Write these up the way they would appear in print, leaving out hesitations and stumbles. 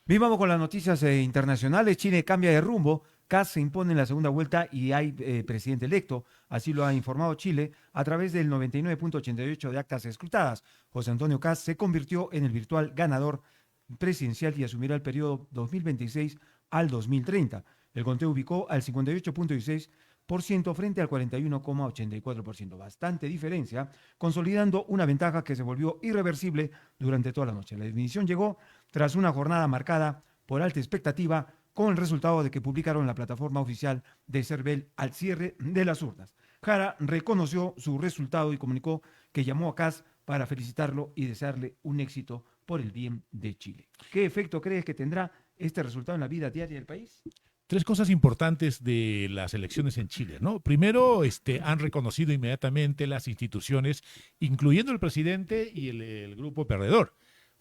Bien, vamos con las noticias internacionales. Chile cambia de rumbo. Kast se impone en la segunda vuelta y hay presidente electo. Así lo ha informado Chile a través del 99.88 de actas escrutadas. José Antonio Kast se convirtió en el virtual ganador presidencial y asumirá el periodo 2026 al 2030. El conteo ubicó al 58.16% frente al 41,84%. Bastante diferencia, consolidando una ventaja que se volvió irreversible durante toda la noche. La definición llegó tras una jornada marcada por alta expectativa, con el resultado de que publicaron la plataforma oficial de CERVEL al cierre de las urnas. Jara reconoció su resultado y comunicó que llamó a Kast para felicitarlo y desearle un éxito por el bien de Chile. ¿Qué efecto crees que tendrá este resultado en la vida diaria del país? Tres cosas importantes de las elecciones en Chile, ¿no? Primero, han reconocido inmediatamente las instituciones, incluyendo el presidente y el grupo perdedor,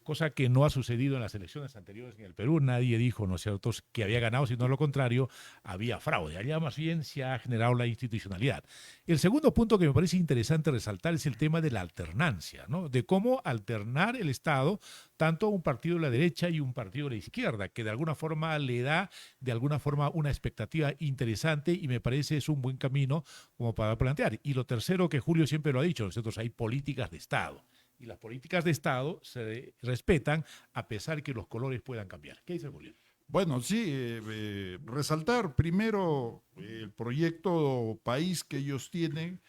cosa que no ha sucedido en las elecciones anteriores en el Perú. Nadie dijo, ¿no es cierto?, que había ganado, sino lo contrario, había fraude. Allá más bien se ha generado la institucionalidad. El segundo punto que me parece interesante resaltar es el tema de la alternancia, ¿no? De cómo alternar el Estado, tanto a un partido de la derecha y un partido de la izquierda, que de alguna forma le da, de alguna forma, una expectativa interesante y me parece es un buen camino como para plantear. Y lo tercero, que Julio siempre lo ha dicho, nosotros hay políticas de Estado. Y las políticas de Estado se respetan a pesar que los colores puedan cambiar. ¿Qué dice Julio? Bueno, sí, resaltar primero el proyecto país que ellos tienen,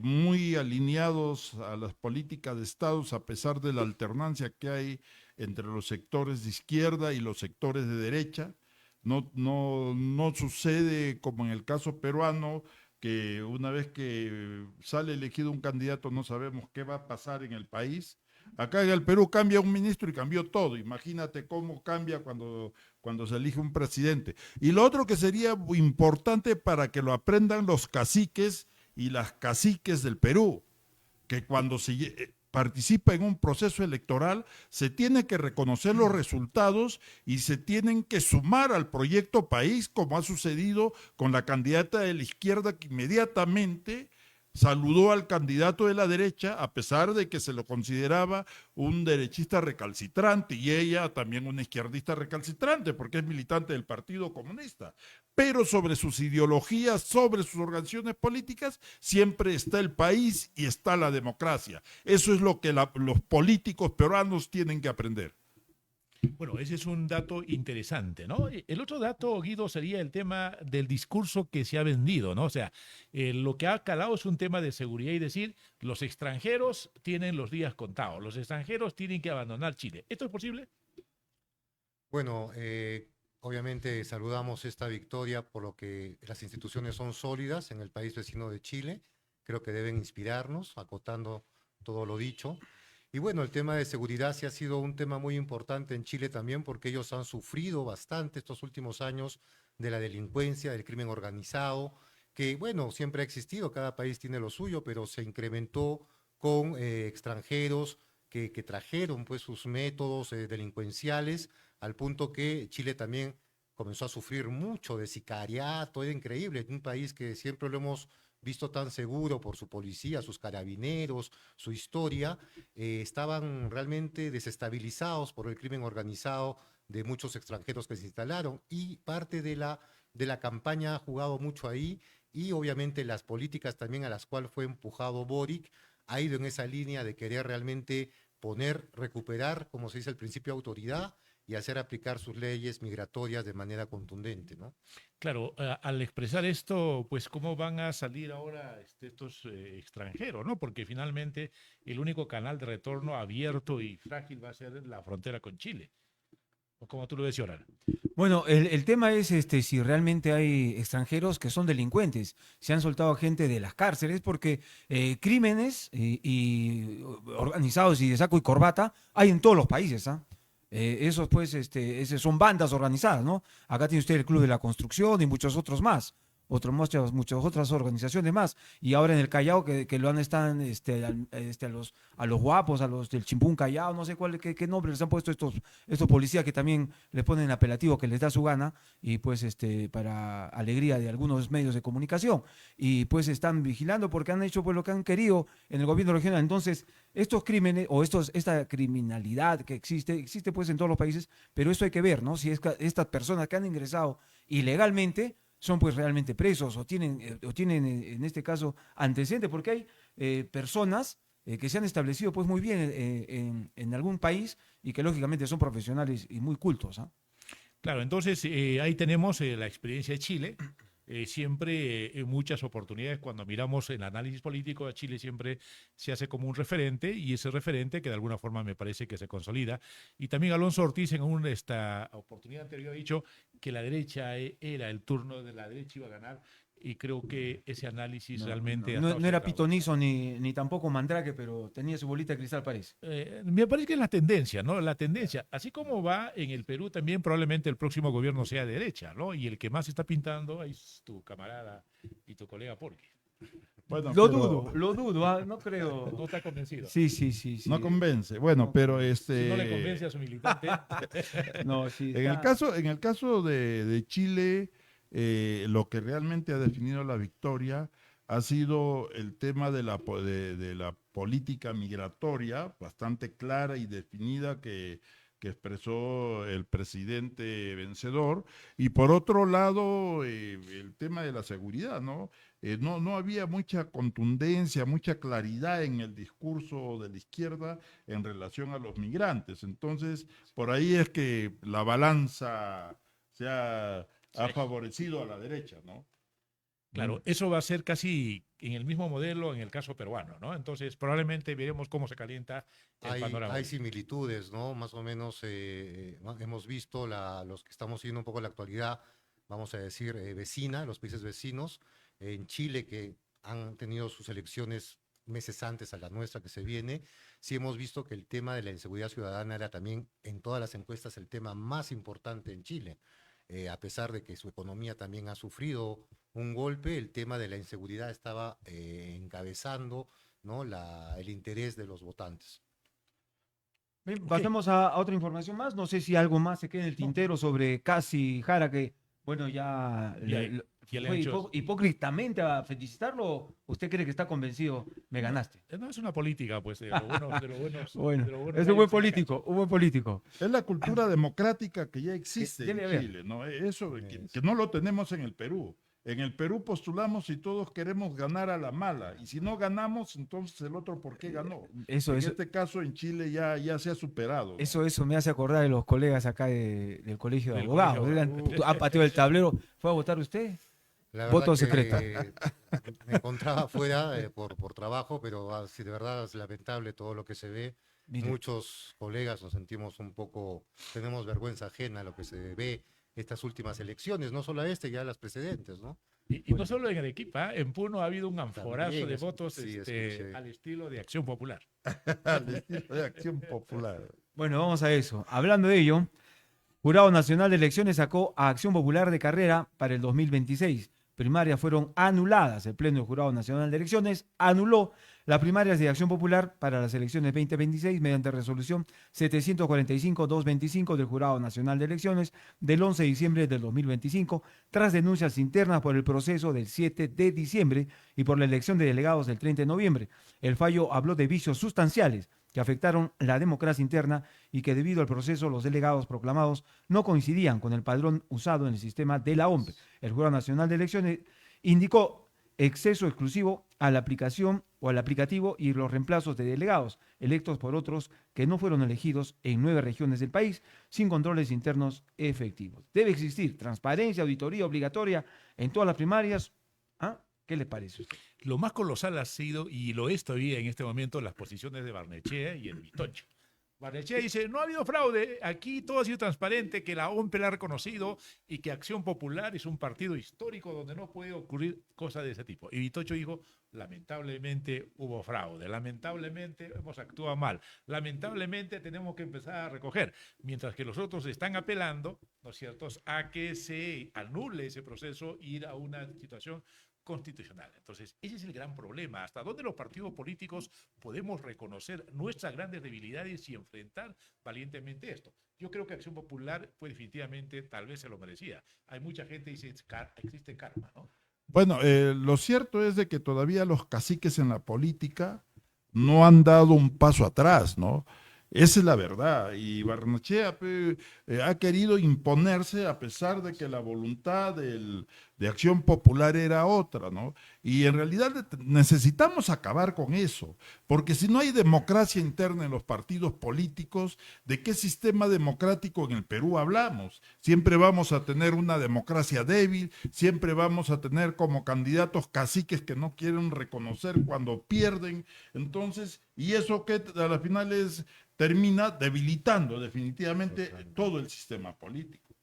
muy alineados a las políticas de Estado, a pesar de la alternancia que hay entre los sectores de izquierda y los sectores de derecha. No sucede como en el caso peruano, que una vez que sale elegido un candidato no sabemos qué va a pasar en el país. Acá en el Perú cambia un ministro y cambió todo. Imagínate cómo cambia cuando se elige un presidente. Y lo otro que sería importante para que lo aprendan los caciques y las caciques del Perú, que cuando se participa en un proceso electoral, se tiene que reconocer los resultados y se tienen que sumar al proyecto país, como ha sucedido con la candidata de la izquierda que inmediatamente saludó al candidato de la derecha, a pesar de que se lo consideraba un derechista recalcitrante y ella también una izquierdista recalcitrante, porque es militante del Partido Comunista. Pero sobre sus ideologías, sobre sus organizaciones políticas, siempre está el país y está la democracia. Eso es lo que los políticos peruanos tienen que aprender. Bueno, ese es un dato interesante, ¿no? El otro dato, Guido, sería el tema del discurso que se ha vendido, ¿no? O sea, lo que ha calado es un tema de seguridad y decir, los extranjeros tienen los días contados, los extranjeros tienen que abandonar Chile. ¿Esto es posible? Bueno, obviamente saludamos esta victoria por lo que las instituciones son sólidas en el país vecino de Chile. Creo que deben inspirarnos, acotando todo lo dicho. Y bueno, el tema de seguridad sí ha sido un tema muy importante en Chile también porque ellos han sufrido bastante estos últimos años de la delincuencia, del crimen organizado, que bueno, siempre ha existido, cada país tiene lo suyo, pero se incrementó con extranjeros que trajeron pues sus métodos delincuenciales al punto que Chile también comenzó a sufrir mucho de sicariato. Era increíble, un país que siempre lo hemos visto tan seguro por su policía, sus carabineros, su historia, estaban realmente desestabilizados por el crimen organizado de muchos extranjeros que se instalaron y parte de la campaña ha jugado mucho ahí y obviamente las políticas también a las cuales fue empujado Boric ha ido en esa línea de querer realmente recuperar, como se dice al principio, autoridad y hacer aplicar sus leyes migratorias de manera contundente, ¿no? Claro, al expresar esto, pues cómo van a salir ahora estos extranjeros, ¿no? Porque finalmente el único canal de retorno abierto y frágil va a ser la frontera con Chile. ¿O como tú lo ves, Yoran? Bueno, el tema es si realmente hay extranjeros que son delincuentes. Se han soltado gente de las cárceles porque crímenes y organizados y de saco y corbata hay en todos los países, ¿ah? Esos pues esos son bandas organizadas, ¿no? Acá tiene usted el Club de la Construcción y muchos otros más. muchas otras organizaciones más. Y ahora en el Callao que lo han están a los guapos, a los del Chimpún Callao, no sé qué nombre les han puesto estos policías que también les ponen apelativo que les da su gana y pues para alegría de algunos medios de comunicación. Y pues están vigilando porque han hecho pues lo que han querido en el gobierno regional. Entonces, estos crímenes o esta criminalidad que existe pues en todos los países, pero esto hay que ver, ¿no? Si estas personas que han ingresado ilegalmente son pues realmente presos o tienen en este caso antecedentes, porque hay personas que se han establecido pues muy bien en algún país y que lógicamente son profesionales y muy cultos, ¿ah? Claro, entonces ahí tenemos la experiencia de Chile. Siempre en muchas oportunidades cuando miramos el análisis político de Chile siempre se hace como un referente y ese referente que de alguna forma me parece que se consolida. Y también Alonso Ortiz en esta oportunidad anterior ha dicho que la derecha era el turno de la derecha iba a ganar y creo que ese análisis realmente ha estado No era centrado. pitonizo ni tampoco Mandrake, pero tenía su bolita de cristal, parece. Me parece que es la tendencia, ¿no? La tendencia, así como va en el Perú, también probablemente el próximo gobierno sea de derecha, ¿no? Y el que más está pintando es tu camarada y tu colega Porqui. Bueno, Lo pero dudo, no creo. No está convencido. Sí. no convence. Bueno, pero Si no le convence a su militante. No, sí. en el caso de Chile, lo que realmente ha definido la victoria ha sido el tema de la política migratoria bastante clara y definida que expresó el presidente vencedor. Y por otro lado, el tema de la seguridad, ¿no? No había mucha contundencia, mucha claridad en el discurso de la izquierda en relación a los migrantes. Entonces, por ahí es que la balanza ha favorecido a la derecha, ¿no? Claro, eso va a ser casi en el mismo modelo en el caso peruano, ¿no? Entonces, probablemente veremos cómo se calienta el panorama. Hay similitudes, ¿no? Más o menos hemos visto los que estamos siguiendo un poco la actualidad, vamos a decir, vecina, los países vecinos, en Chile, que han tenido sus elecciones meses antes a la nuestra que se viene, sí hemos visto que el tema de la inseguridad ciudadana era también en todas las encuestas el tema más importante en Chile. A pesar de que su economía también ha sufrido un golpe, el tema de la inseguridad estaba encabezando, ¿no? el interés de los votantes. Bien, pasemos a otra información más. No sé si algo más se queda en el tintero sobre Casi Jara, que, bueno, ya le fue han hecho- hipócritamente a felicitarlo. ¿Usted cree que está convencido? Me ganaste. No es una política, pues, de lo buenos. Bueno, de lo buenos es un años buen se le político, un buen político. Es la cultura democrática que ya existe Debe en haber. Chile, ¿no? Eso que no lo tenemos en el Perú. En el Perú postulamos y todos queremos ganar a la mala. Y si no ganamos, entonces el otro, ¿por qué ganó? Eso, En eso, este caso, en Chile ya se ha superado, ¿no? eso me hace acordar de los colegas acá del Colegio de Del Abogados. Colegio de Abogados. Ha pateado el tablero. ¿Fue a votar usted? La Voto verdad secreto. que me encontraba afuera por trabajo, pero sí, de verdad es lamentable todo lo que se ve. Mire. Muchos colegas nos sentimos un poco, tenemos vergüenza ajena a lo que se ve estas últimas elecciones, no solo a ya las precedentes, ¿no? Y no solo en Arequipa, en Puno ha habido un anforazo También de eso, votos sí, escuché. al estilo de Acción Popular. Al estilo de Acción Popular. Bueno, vamos a eso. Hablando de ello, Jurado Nacional de Elecciones sacó a Acción Popular de carrera para el 2026. Primarias fueron anuladas. El Pleno del Jurado Nacional de Elecciones anuló las primarias de Acción Popular para las elecciones 2026 mediante resolución 745-225 del Jurado Nacional de Elecciones del 11 de diciembre del 2025, tras denuncias internas por el proceso del 7 de diciembre y por la elección de delegados del 30 de noviembre. El fallo habló de vicios sustanciales que afectaron la democracia interna y que debido al proceso los delegados proclamados no coincidían con el padrón usado en el sistema de la OMP. El Jurado Nacional de Elecciones indicó exceso exclusivo a la aplicación o al aplicativo y los reemplazos de delegados electos por otros que no fueron elegidos en 9 regiones del país sin controles internos efectivos. Debe existir transparencia, auditoría obligatoria en todas las primarias. ¿Ah? ¿Qué les parece a usted? Lo más colosal ha sido, y lo es todavía en este momento, las posiciones de Barnechea y el Vitocho. Barnechea dice, no ha habido fraude, aquí todo ha sido transparente, que la OMP la ha reconocido y que Acción Popular es un partido histórico donde no puede ocurrir cosas de ese tipo. Y Vitocho dijo, lamentablemente hubo fraude, lamentablemente hemos actuado mal, lamentablemente tenemos que empezar a recoger, mientras que los otros están apelando, ¿no es cierto?, a que se anule ese proceso e ir a una situación constitucional. Entonces, ese es el gran problema. ¿Hasta dónde los partidos políticos podemos reconocer nuestras grandes debilidades y enfrentar valientemente esto? Yo creo que Acción Popular, pues definitivamente, tal vez se lo merecía. Hay mucha gente que dice, existe karma, ¿no? Bueno, lo cierto es de que todavía los caciques en la política no han dado un paso atrás, ¿no? Esa es la verdad. Y Barnechea ha querido imponerse a pesar de que la voluntad de Acción Popular era otra, ¿no? Y en realidad necesitamos acabar con eso, porque si no hay democracia interna en los partidos políticos, ¿de qué sistema democrático en el Perú hablamos? Siempre vamos a tener una democracia débil, siempre vamos a tener como candidatos caciques que no quieren reconocer cuando pierden. Entonces, y eso que a la final termina debilitando definitivamente todo el sistema político.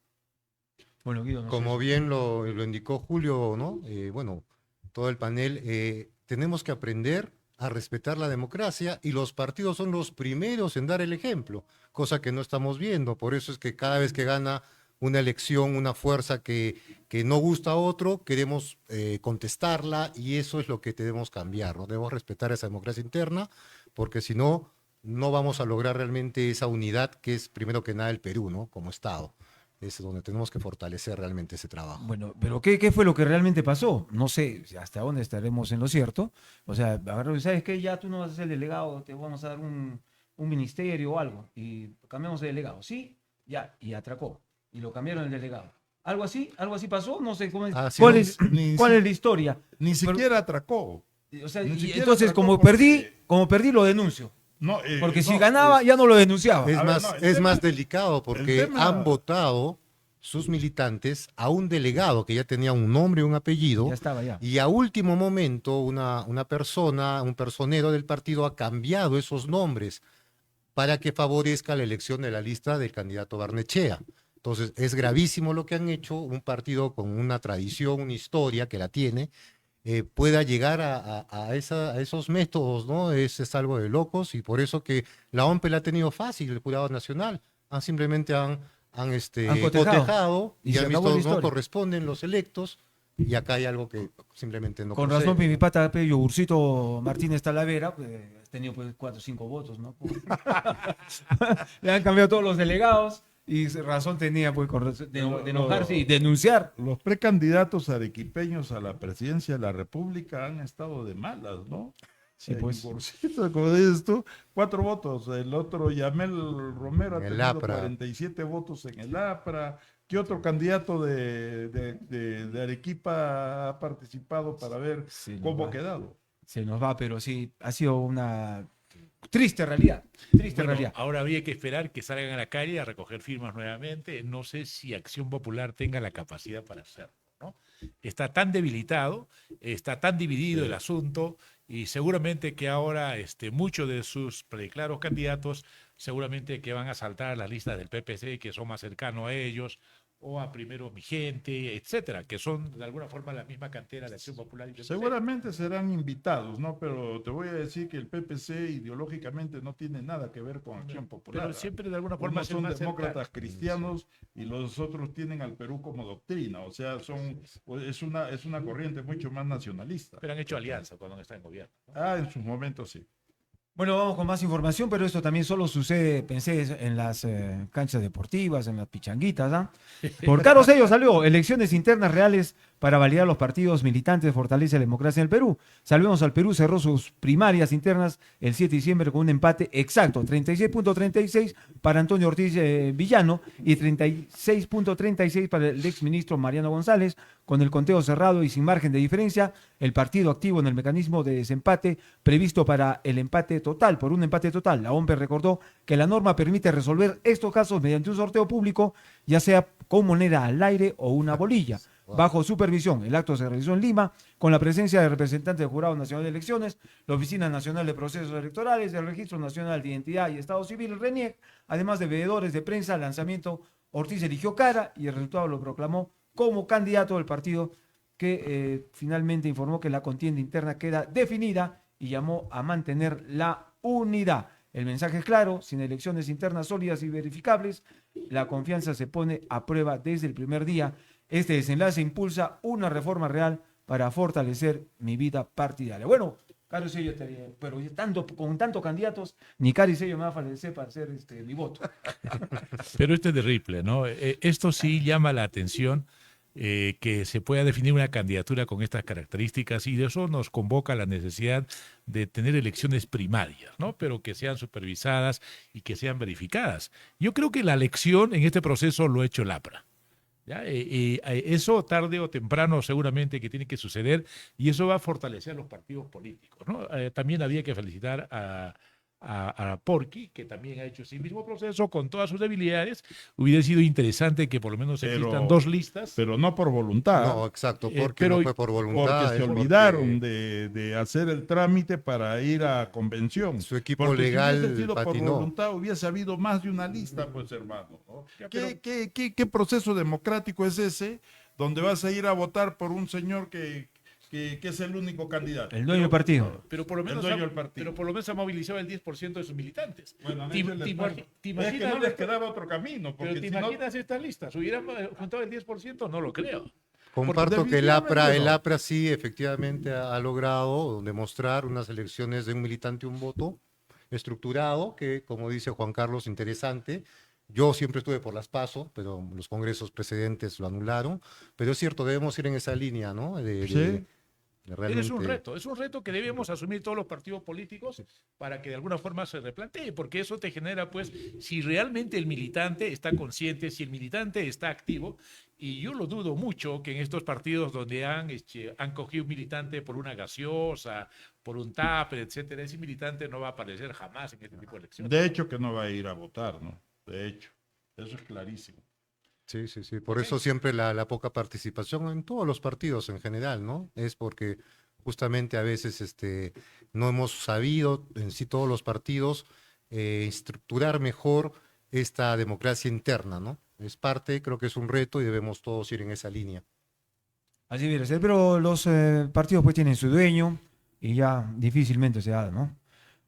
Bueno, Guido, no Como sé. bien lo indicó Julio, ¿no? Bueno, todo el panel, tenemos que aprender a respetar la democracia y los partidos son los primeros en dar el ejemplo, cosa que no estamos viendo. Por eso es que cada vez que gana una elección, una fuerza que no gusta a otro, queremos contestarla y eso es lo que debemos cambiar, ¿no? Debemos respetar esa democracia interna porque si no, no vamos a lograr realmente esa unidad que es primero que nada el Perú, ¿no? Como Estado. Es donde tenemos que fortalecer realmente ese trabajo. Bueno, pero ¿qué fue lo que realmente pasó? No sé hasta dónde estaremos en lo cierto. O sea, agarró, ¿sabes qué? Ya tú no vas a ser delegado, te vamos a dar un ministerio o algo. Y cambiamos de delegado. Sí, ya, y atracó. Y lo cambiaron el delegado. ¿Algo así pasó? No sé cómo es. Ah, sí, ¿Cuál no, es, ni cuál si- es la historia? Ni Pero- siquiera atracó. O sea, ni y siquiera entonces, atracó como porque- perdí, lo denuncio. No, Porque si no, ganaba, ya no lo denunciaba. Es A ver, más, no, el es tema- más delicado porque el tema- han votado sus militantes a un delegado que ya tenía un nombre y un apellido. Ya estaba ya. Y a último momento una persona, un personero del partido ha cambiado esos nombres para que favorezca la elección de la lista del candidato Barnechea. Entonces es gravísimo lo que han hecho, un partido con una tradición, una historia que la tiene, pueda llegar a esos métodos, ¿no? Es algo de locos y por eso que la OMP la ha tenido fácil, el Jurado Nacional, simplemente han cotejado y y se han acabó visto la no historia. corresponden los electos y acá hay algo que simplemente no Con procede. razón, mi pata, Yogurcito Martínez Talavera, pues, ha tenido pues 4 o 5 votos, ¿no? Le han cambiado todos los delegados y razón tenía pues de enojarse y denunciar. Los precandidatos arequipeños a la presidencia de la República han estado de malas, ¿no? Sí, pues. Yogurcito, como dices tú, 4 votos. El otro, Yamel Romero, ha En el tenido APRA. 47 votos en el APRA. ¿Qué otro candidato de Arequipa ha participado para ver cómo ha quedado? Se nos va, pero sí, ha sido una triste realidad. Triste Bueno, realidad. ahora habría que esperar que salgan a la calle a recoger firmas nuevamente. No sé si Acción Popular tenga la capacidad para hacerlo, ¿no? Está tan debilitado, está tan dividido el asunto y seguramente que ahora muchos de sus preclaros candidatos seguramente que van a saltar a las listas del PPC que son más cercanos a ellos o a Primero Mi Gente, etcétera, que son de alguna forma la misma cantera de Acción Popular y PPC. Seguramente serán invitados, ¿no? Pero te voy a decir que el PPC ideológicamente no tiene nada que ver con Acción Popular. Pero siempre de alguna forma Unos es el son más demócratas cercano. cristianos y los otros tienen al Perú como doctrina, o sea, es una corriente mucho más nacionalista. Pero han hecho alianza cuando no está en gobierno, ¿no? En sus momentos sí. Bueno, vamos con más información, pero esto también solo sucede, pensé, en las canchas deportivas, en las pichanguitas, ¿ah? Por Carlos Sello salió, elecciones internas reales para validar los partidos militantes, fortalece la democracia en el Perú. Salvemos al Perú, cerró sus primarias internas el 7 de diciembre con un empate exacto, 36.36 para Antonio Ortiz Villano y 36.36 para el exministro Mariano González. Con el conteo cerrado y sin margen de diferencia, el partido activo en el mecanismo de desempate previsto para el empate total, por un empate total. La OMP recordó que la norma permite resolver estos casos mediante un sorteo público, ya sea con moneda al aire o una bolilla. bajo supervisión. El acto se realizó en Lima con la presencia de representantes del Jurado Nacional de Elecciones, la Oficina Nacional de Procesos Electorales, el Registro Nacional de Identidad y Estado Civil, el RENIEC, además de veedores de prensa. El lanzamiento, Ortiz eligió cara y el resultado lo proclamó como candidato del partido, que finalmente informó que la contienda interna queda definida y llamó a mantener la unidad. El mensaje es claro: sin elecciones internas sólidas y verificables, la confianza se pone a prueba desde el primer día. Este desenlace impulsa una reforma real para fortalecer mi vida partidaria. Bueno, Caro Sello, pero con tantos candidatos, ni Cari Sello me va a favorecer para hacer mi voto. Pero este es terrible, ¿no? Esto sí llama la atención, que se pueda definir una candidatura con estas características, y de eso nos convoca la necesidad de tener elecciones primarias, ¿no? Pero que sean supervisadas y que sean verificadas. Yo creo que la elección en este proceso lo ha hecho el APRA. ¿Ya? Eso tarde o temprano seguramente que tiene que suceder, y eso va a fortalecer a los partidos políticos, ¿no? También había que felicitar a Porky, que también ha hecho ese mismo proceso con todas sus debilidades. Hubiera sido interesante que por lo menos existan dos listas. Pero no por voluntad. No, exacto, porque pero no fue por voluntad. Porque se olvidaron de hacer el trámite para ir a convención. Su equipo Porque legal si hubiese sido por patinó. voluntad, hubiese habido más de una lista, pues, hermano, ¿no? Ya, pero- ¿Qué proceso democrático es ese donde vas a ir a votar por un señor que es el único candidato? El dueño del partido. Pero por lo menos dueño del partido. pero por lo menos ha movilizado el 10% de sus militantes. Bueno, han ¿Te- hecho el te esfuerzo. imagi- te Es que imaginas no les esto? quedaba otro camino. Porque Pero ¿te si no- imaginas estas listas? ¿Hubieran juntado el 10%? No lo creo. Comparto que el definitivamente APRA sí efectivamente ha logrado demostrar unas elecciones de un militante, un voto estructurado, que como dice Juan Carlos, interesante. Yo siempre estuve por las PASO, pero los congresos precedentes lo anularon. Pero es cierto, debemos ir en esa línea, ¿no? Sí. Es un reto que debemos asumir todos los partidos políticos para que de alguna forma se replantee, porque eso te genera, pues, si realmente el militante está consciente, si el militante está activo, y yo lo dudo mucho que en estos partidos donde han cogido un militante por una gaseosa, por un tupper, etcétera, ese militante no va a aparecer jamás en este tipo de elecciones. De hecho que no va a ir a votar, ¿no? De hecho, eso es clarísimo. Sí. Por eso siempre la poca participación en todos los partidos en general, ¿no? Es porque justamente a veces no hemos sabido en sí todos los partidos estructurar mejor esta democracia interna, ¿no? Es parte, creo que es un reto y debemos todos ir en esa línea. Así debe ser, pero los partidos pues tienen su dueño y ya difícilmente se da, ¿no?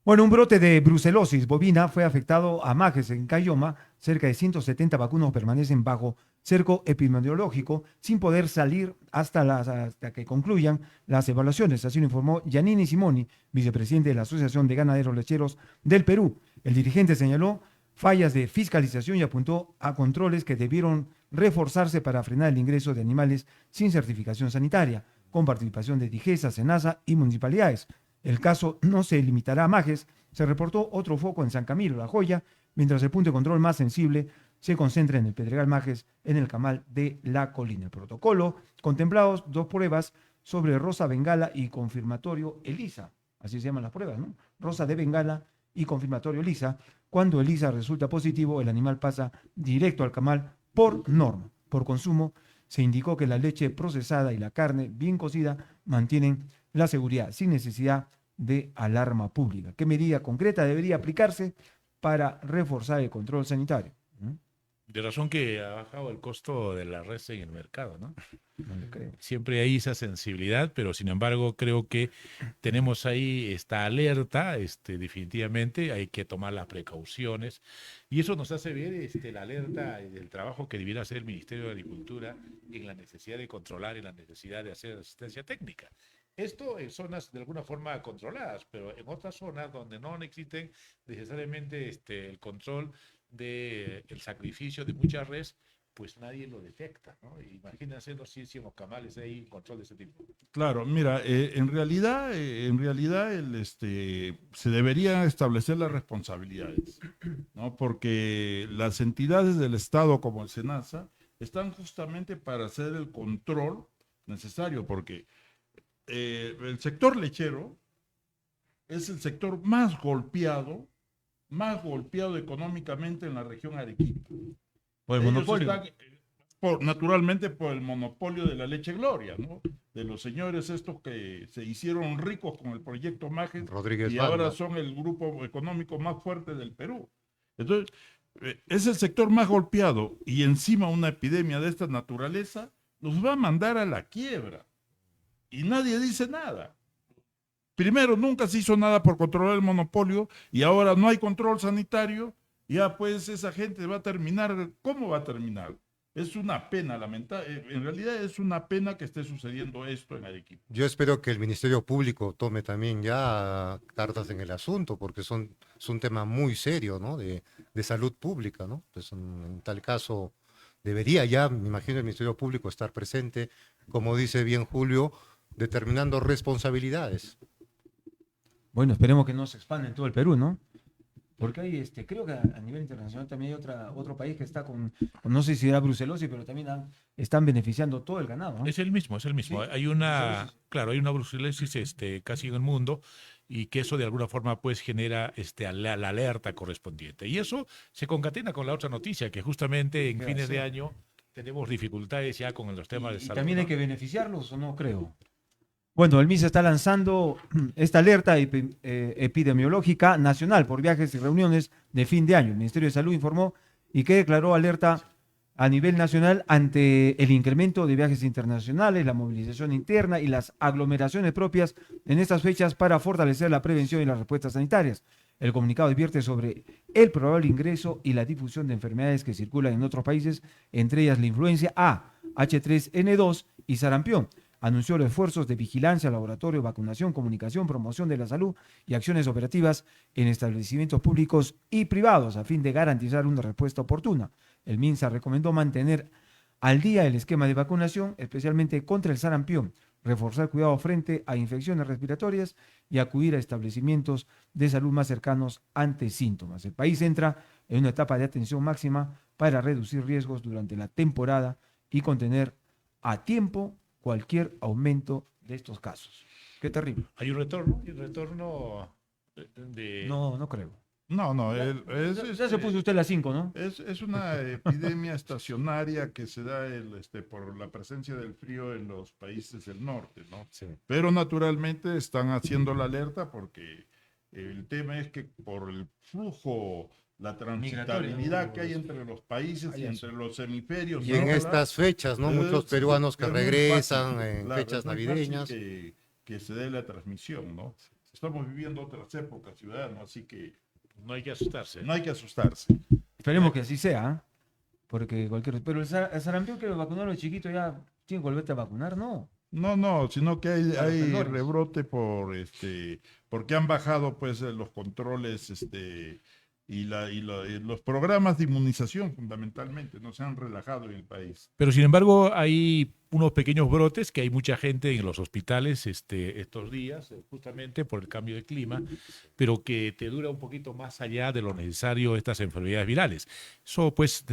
Bueno, un brote de brucelosis bovina fue afectado a Majes en Cayoma. Cerca de 170 vacunos permanecen bajo cerco epidemiológico sin poder salir hasta que concluyan las evaluaciones. Así lo informó Giannini Simoni, vicepresidente de la Asociación de Ganaderos Lecheros del Perú. El dirigente señaló fallas de fiscalización y apuntó a controles que debieron reforzarse para frenar el ingreso de animales sin certificación sanitaria, con participación de DIGESA, SENASA y municipalidades. El caso no se limitará a Majes. Se reportó otro foco en San Camilo, La Joya, mientras el punto de control más sensible se concentra en el Pedregal Majes, en el Camal de La Colina. El protocolo contemplados 2 pruebas sobre Rosa Bengala y confirmatorio ELISA. Así se llaman las pruebas, ¿no? Rosa de Bengala y confirmatorio ELISA. Cuando ELISA resulta positivo, el animal pasa directo al Camal por norma. Por consumo, se indicó que la leche procesada y la carne bien cocida mantienen la seguridad sin necesidad de alarma pública. ¿Qué medida concreta debería aplicarse para reforzar el control sanitario? De razón que ha bajado el costo de la res en el mercado, ¿no? No le creo. Siempre hay esa sensibilidad, pero sin embargo creo que tenemos ahí esta alerta, definitivamente hay que tomar las precauciones, y eso nos hace ver la alerta y el trabajo que debiera hacer el Ministerio de Agricultura en la necesidad de controlar y la necesidad de hacer asistencia técnica. Esto en zonas de alguna forma controladas, pero en otras zonas donde no existen necesariamente el control del sacrificio de muchas res, pues nadie lo detecta, ¿no? Imagínense los camales ahí, control de ese tipo. Claro, mira, en realidad se deberían establecer las responsabilidades, ¿no? Porque las entidades del Estado como el SENASA están justamente para hacer el control necesario, porque el sector lechero es el sector más golpeado económicamente en la región Arequipa. Por el Ellos monopolio. naturalmente por el monopolio de la leche Gloria, ¿no? De los señores estos que se hicieron ricos con el proyecto Majes Rodríguez y Banda. ahora son el grupo económico más fuerte del Perú. Entonces, es el sector más golpeado y encima una epidemia de esta naturaleza los va a mandar a la quiebra y nadie dice nada. Primero, nunca se hizo nada por controlar el monopolio y ahora no hay control sanitario. Ya pues esa gente va a terminar. ¿Cómo va a terminar? Es una pena, lamentable. En realidad es una pena que esté sucediendo esto en Arequipa. Yo espero que el Ministerio Público tome también ya cartas en el asunto, porque es un tema muy serio, ¿no? De salud pública, ¿no? Pues en tal caso debería ya, me imagino, el Ministerio Público estar presente, como dice bien Julio, determinando responsabilidades. Bueno, esperemos que no se expanda en todo el Perú, ¿no? Porque hay, creo que a nivel internacional también hay otro país que está no sé si era brucelosis, pero también están beneficiando todo el ganado, ¿no? Es el mismo, es el mismo. Sí, Hay una, brucelosis. claro, hay una brucelosis casi en el mundo y que eso de alguna forma pues genera la alerta correspondiente. Y eso se concatena con la otra noticia, que justamente en ¿Qué fines de hacer? año tenemos dificultades ya con los temas de Y salud. también hay ¿no? que beneficiarlos, ¿o no? Creo. Bueno, el MISA está lanzando esta alerta epidemiológica nacional por viajes y reuniones de fin de año. El Ministerio de Salud informó y que declaró alerta a nivel nacional ante el incremento de viajes internacionales, la movilización interna y las aglomeraciones propias en estas fechas para fortalecer la prevención y las respuestas sanitarias. El comunicado advierte sobre el probable ingreso y la difusión de enfermedades que circulan en otros países, entre ellas la influencia A, H3N2 y sarampión. Anunció los esfuerzos de vigilancia, laboratorio, vacunación, comunicación, promoción de la salud y acciones operativas en establecimientos públicos y privados a fin de garantizar una respuesta oportuna. El MINSA recomendó mantener al día el esquema de vacunación, especialmente contra el sarampión, reforzar cuidado frente a infecciones respiratorias y acudir a establecimientos de salud más cercanos ante síntomas. El país entra en una etapa de atención máxima para reducir riesgos durante la temporada y contener a tiempo cualquier aumento de estos casos. Qué terrible. Hay un retorno de... No, no creo. No, Ya se puso usted las 5, ¿no? es una epidemia estacionaria que se da por la presencia del frío en los países del norte, ¿no? Sí. Pero naturalmente están haciendo la alerta porque el tema es que por el flujo, la transitabilidad Migratorio, que hay entre los países y entre los hemisferios. Y en ¿no? estas fechas, ¿no? Muchos Sí, peruanos que es muy regresan fácil, en claro, fechas es muy fácil navideñas. que se dé la transmisión, ¿no? Estamos viviendo otras épocas, ciudadanos, así que No hay que asustarse. no hay que asustarse. Esperemos que así sea, ¿eh? Porque cualquier... Pero el sarampión que lo vacunaron los chiquitos ya tienen que volverte a vacunar, ¿no. No, sino que hay, A los hay menores. rebrote porque han bajado pues los controles y los programas de inmunización fundamentalmente, no se han relajado en el país. Pero sin embargo hay unos pequeños brotes que hay mucha gente en los hospitales estos días, justamente por el cambio de clima, pero que te dura un poquito más allá de lo necesario estas enfermedades virales. Eso pues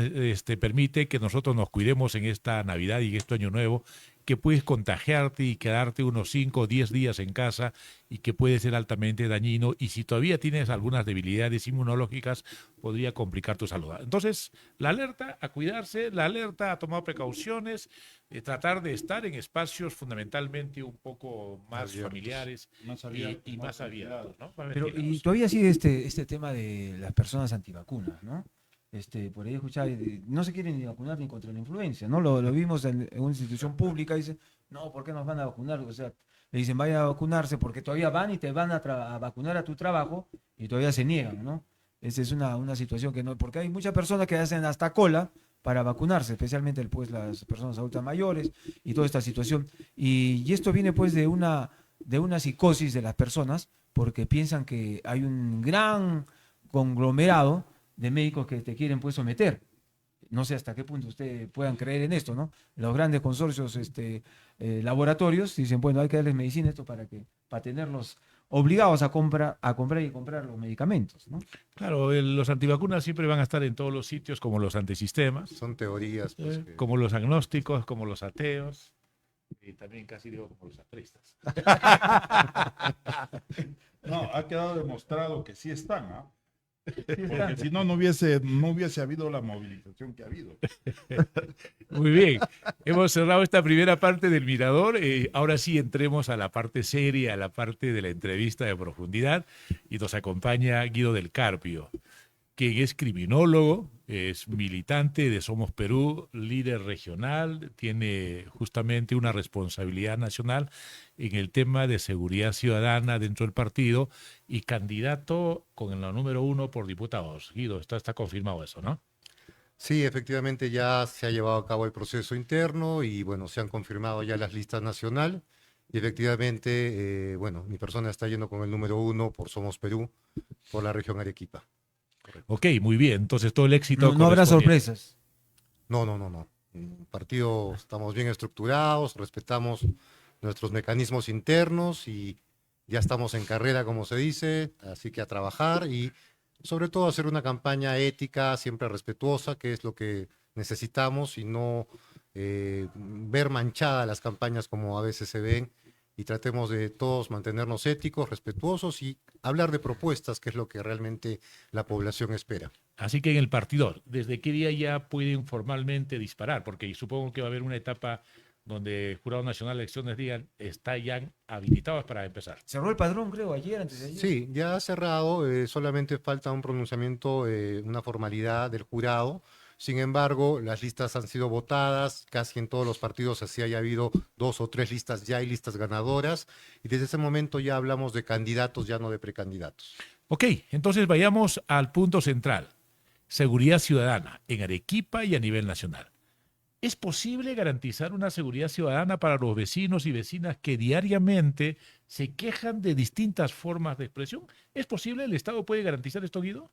permite que nosotros nos cuidemos en esta Navidad y en este Año Nuevo, que puedes contagiarte y quedarte unos 5 o 10 días en casa y que puede ser altamente dañino y si todavía tienes algunas debilidades inmunológicas podría complicar tu salud. Entonces, la alerta a cuidarse, la alerta a tomar precauciones, tratar de estar en espacios fundamentalmente un poco más Abiertos. familiares Más y abiertos, más más abiertos, ¿no? Más Pero y ventilados. todavía sigue este tema de las personas antivacunas, ¿no? Por ahí escuchaba, no se quieren ni vacunar ni contra la influencia, ¿no? Lo vimos en una institución pública, dicen, no, ¿por qué nos van a vacunar? O sea, le dicen, vaya a vacunarse porque todavía van y te van a vacunar a tu trabajo y todavía se niegan, ¿no? Esa es una situación que no, porque hay muchas personas que hacen hasta cola para vacunarse, especialmente pues las personas adultas mayores y toda esta situación. Y esto viene pues de una psicosis de las personas porque piensan que hay un gran conglomerado de médicos que te quieren pues someter. No sé hasta qué punto ustedes puedan creer en esto, ¿no? Los grandes consorcios laboratorios dicen, bueno, hay que darles medicina esto para tenerlos obligados a comprar los medicamentos, ¿no? Claro, los antivacunas siempre van a estar en todos los sitios como los antisistemas, Son teorías, pues, como los agnósticos, como los ateos y también casi digo como los atristas. No, ha quedado demostrado que sí están, ¿ah? Porque si no, no hubiese habido la movilización que ha habido. Muy bien, hemos cerrado esta primera parte del Mirador. Ahora sí entremos a la parte seria, a la parte de la entrevista de profundidad. Y nos acompaña Guido del Carpio, quien es criminólogo, es militante de Somos Perú, líder regional, tiene justamente una responsabilidad nacional en el tema de seguridad ciudadana dentro del partido y candidato con la número 1 por diputados. Guido, está confirmado eso, ¿no? Sí, efectivamente ya se ha llevado a cabo el proceso interno y bueno, se han confirmado ya las listas nacional y efectivamente, bueno, mi persona está yendo con el número 1 por Somos Perú, por la región Arequipa. Ok, muy bien. Entonces todo el éxito. No habrá correspondiente. sorpresas. No, no, no, no. Partido estamos bien estructurados, respetamos nuestros mecanismos internos y ya estamos en carrera, como se dice, así que a trabajar y sobre todo hacer una campaña ética, siempre respetuosa, que es lo que necesitamos y no ver manchadas las campañas como a veces se ven y tratemos de todos mantenernos éticos, respetuosos y hablar de propuestas, que es lo que realmente la población espera. Así que en el partidor, ¿desde qué día ya pueden formalmente disparar? Porque supongo que va a haber una etapa donde el Jurado Nacional de Elecciones digan, está ya habilitados para empezar. Cerró el padrón, creo, ayer, antes de ayer. Sí, ya ha cerrado, solamente falta un pronunciamiento, una formalidad del jurado. Sin embargo, las listas han sido votadas, casi en todos los partidos así haya habido 2 o 3 listas, ya hay listas ganadoras, y desde ese momento ya hablamos de candidatos, ya no de precandidatos. Ok, entonces vayamos al punto central. Seguridad ciudadana en Arequipa y a nivel nacional. ¿Es posible garantizar una seguridad ciudadana para los vecinos y vecinas que diariamente se quejan de distintas formas de expresión? ¿Es posible? ¿El Estado puede garantizar esto, Guido?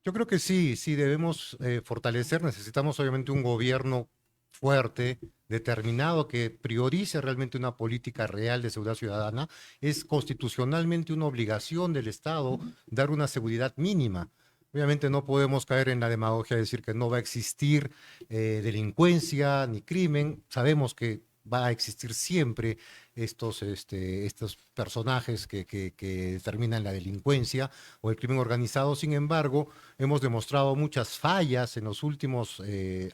Yo creo que sí, sí debemos fortalecer, necesitamos obviamente un gobierno fuerte, determinado, que priorice realmente una política real de seguridad ciudadana. Es constitucionalmente una obligación del Estado dar una seguridad mínima. Obviamente no podemos caer en la demagogia de decir que no va a existir delincuencia ni crimen. Sabemos que va a existir siempre estos personajes que determinan la delincuencia o el crimen organizado. Sin embargo, hemos demostrado muchas fallas en los últimos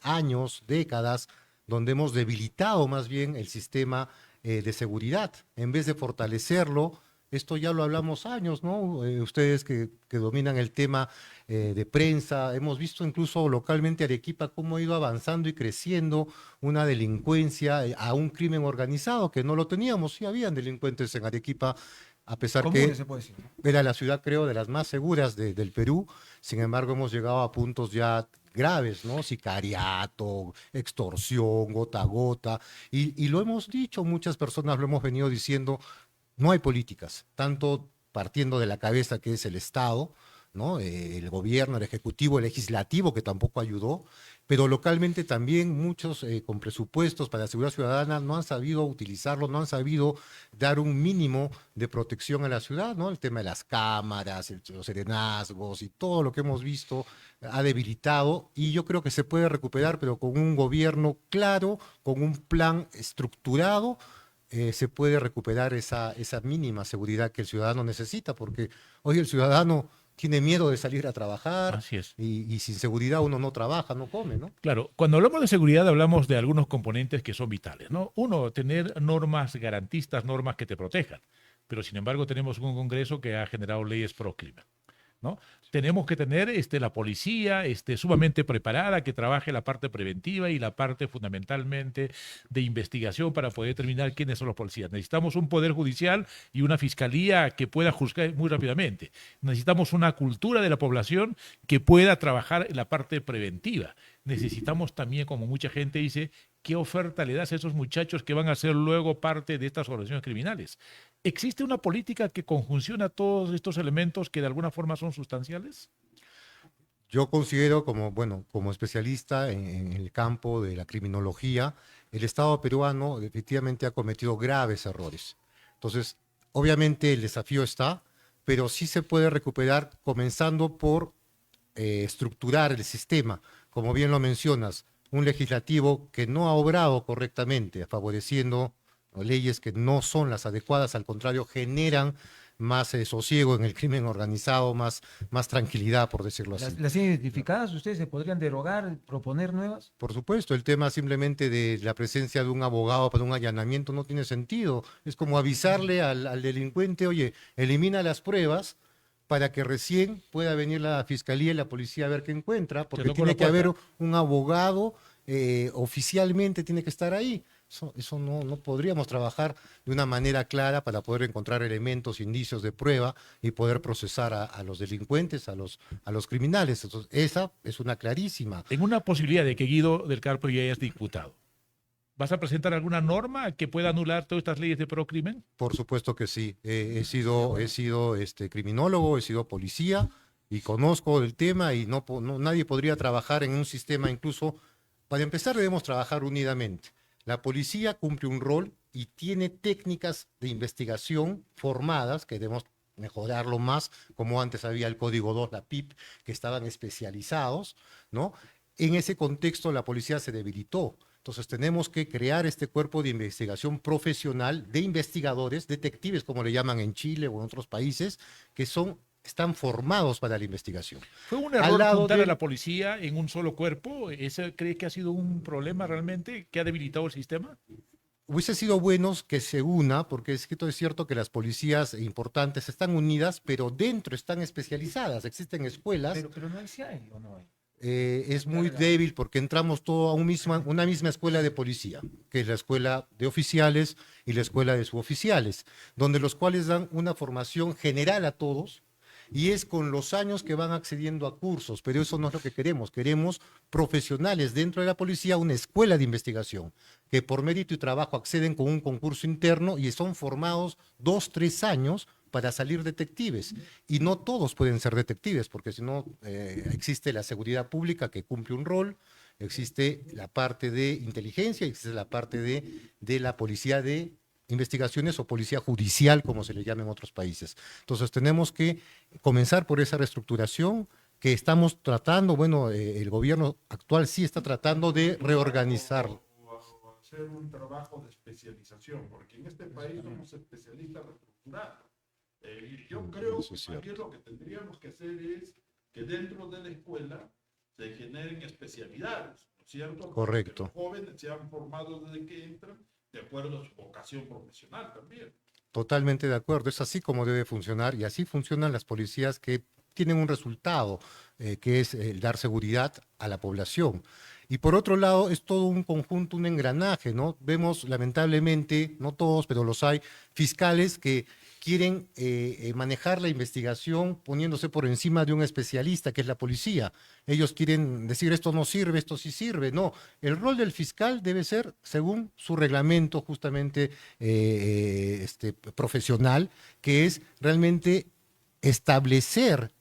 años, décadas, donde hemos debilitado más bien el sistema de seguridad. En vez de fortalecerlo, esto ya lo hablamos años, ¿no? Ustedes que dominan el tema de prensa, hemos visto incluso localmente Arequipa cómo ha ido avanzando y creciendo una delincuencia a un crimen organizado que no lo teníamos. Sí habían delincuentes en Arequipa, a pesar que Comunes, se puede decir, ¿no? era la ciudad, creo, de las más seguras del Perú. Sin embargo, hemos llegado a puntos ya graves, ¿no? Sicariato, extorsión, gota a gota. Y lo hemos dicho, muchas personas lo hemos venido diciendo, no hay políticas, tanto partiendo de la cabeza que es el Estado, ¿no? El gobierno, el ejecutivo, el legislativo, que tampoco ayudó, pero localmente también muchos con presupuestos para la seguridad ciudadana no han sabido utilizarlo, no han sabido dar un mínimo de protección a la ciudad, ¿no? El tema de las cámaras, los serenazgos y todo lo que hemos visto ha debilitado y yo creo que se puede recuperar, pero con un gobierno claro, con un plan estructurado se puede recuperar esa mínima seguridad que el ciudadano necesita, porque hoy el ciudadano tiene miedo de salir a trabajar Así es. y sin seguridad uno no trabaja, no come, ¿no? Claro, cuando hablamos de seguridad hablamos de algunos componentes que son vitales, ¿no? Uno, tener normas garantistas, normas que te protejan, pero sin embargo tenemos un Congreso que ha generado leyes pro crimen, ¿no? Tenemos que tener la policía sumamente preparada, que trabaje la parte preventiva y la parte fundamentalmente de investigación para poder determinar quiénes son los policías. Necesitamos un poder judicial y una fiscalía que pueda juzgar muy rápidamente. Necesitamos una cultura de la población que pueda trabajar en la parte preventiva. Necesitamos también, como mucha gente dice, ¿qué oferta le das a esos muchachos que van a ser luego parte de estas organizaciones criminales? ¿Existe una política que conjunciona todos estos elementos que de alguna forma son sustanciales? Yo considero como, bueno, como especialista en el campo de la criminología, el Estado peruano efectivamente ha cometido graves errores. Entonces, obviamente el desafío está, pero sí se puede recuperar comenzando por estructurar el sistema. Como bien lo mencionas, un legislativo que no ha obrado correctamente, favoreciendo leyes que no son las adecuadas, al contrario, generan más sosiego en el crimen organizado, más tranquilidad, por decirlo así. ¿Las tienen identificadas? ¿Ustedes se podrían derogar, proponer nuevas? Por supuesto, el tema simplemente de la presencia de un abogado para un allanamiento no tiene sentido. Es como avisarle al delincuente, oye, elimina las pruebas para que recién pueda venir la fiscalía y la policía a ver qué encuentra, porque tocó tiene la que haber puerta. un abogado, oficialmente tiene que estar ahí. Eso no podríamos trabajar de una manera clara para poder encontrar elementos, indicios de prueba y poder procesar a los delincuentes, a los criminales. Entonces, esa es una clarísima. Tengo una posibilidad de que Guido del Carpio ya es diputado. ¿Vas a presentar alguna norma que pueda anular todas estas leyes de procrimen? Por supuesto que sí. He sido criminólogo, he sido policía y conozco el tema y nadie podría trabajar en un sistema, incluso, para empezar debemos trabajar unidamente. La policía cumple un rol y tiene técnicas de investigación formadas que debemos mejorarlo más, como antes había el Código 2, la PIP, que estaban especializados, ¿no? En ese contexto la policía se debilitó. Entonces tenemos que crear este cuerpo de investigación profesional de investigadores, detectives, como le llaman en Chile o en otros países, que están formados para la investigación. ¿Fue un Al error lado juntar de- a la policía en un solo cuerpo? ¿Ese cree que ha sido un problema realmente que ha debilitado el sistema? Hubiese sido bueno que se una, porque es cierto que las policías importantes están unidas, pero dentro están especializadas. Existen escuelas. Pero no hay, si hay o no hay. Es muy débil porque entramos todo a una misma escuela de policía, que es la escuela de oficiales y la escuela de suboficiales, donde los cuales dan una formación general a todos, y es con los años que van accediendo a cursos, pero eso no es lo que queremos. Queremos profesionales dentro de la policía, una escuela de investigación, que por mérito y trabajo acceden con un concurso interno y son formados 2, 3 años para salir detectives. Y no todos pueden ser detectives, porque si no, existe la seguridad pública que cumple un rol, existe la parte de inteligencia, existe la parte de la policía de investigaciones o policía judicial, como se le llama en otros países. Entonces tenemos que comenzar por esa reestructuración que estamos tratando, bueno, el gobierno actual sí está tratando de reorganizar. O hacer un trabajo de especialización, porque en este país somos especialistas reestructurados. Y yo creo Eso que es cierto. también lo que tendríamos que hacer es que dentro de la escuela se generen especialidades, ¿no es cierto? Correcto. Que los jóvenes sean formados desde que entran de acuerdo a su vocación profesional también. Totalmente de acuerdo, es así como debe funcionar y así funcionan las policías que tienen un resultado, que es el dar seguridad a la población. Y por otro lado, es todo un conjunto, un engranaje, ¿no? Vemos lamentablemente, no todos, pero los hay, fiscales que quieren manejar la investigación poniéndose por encima de un especialista, que es la policía. Ellos quieren decir esto no sirve, esto sí sirve. No, el rol del fiscal debe ser según su reglamento justamente profesional, que es realmente establecer,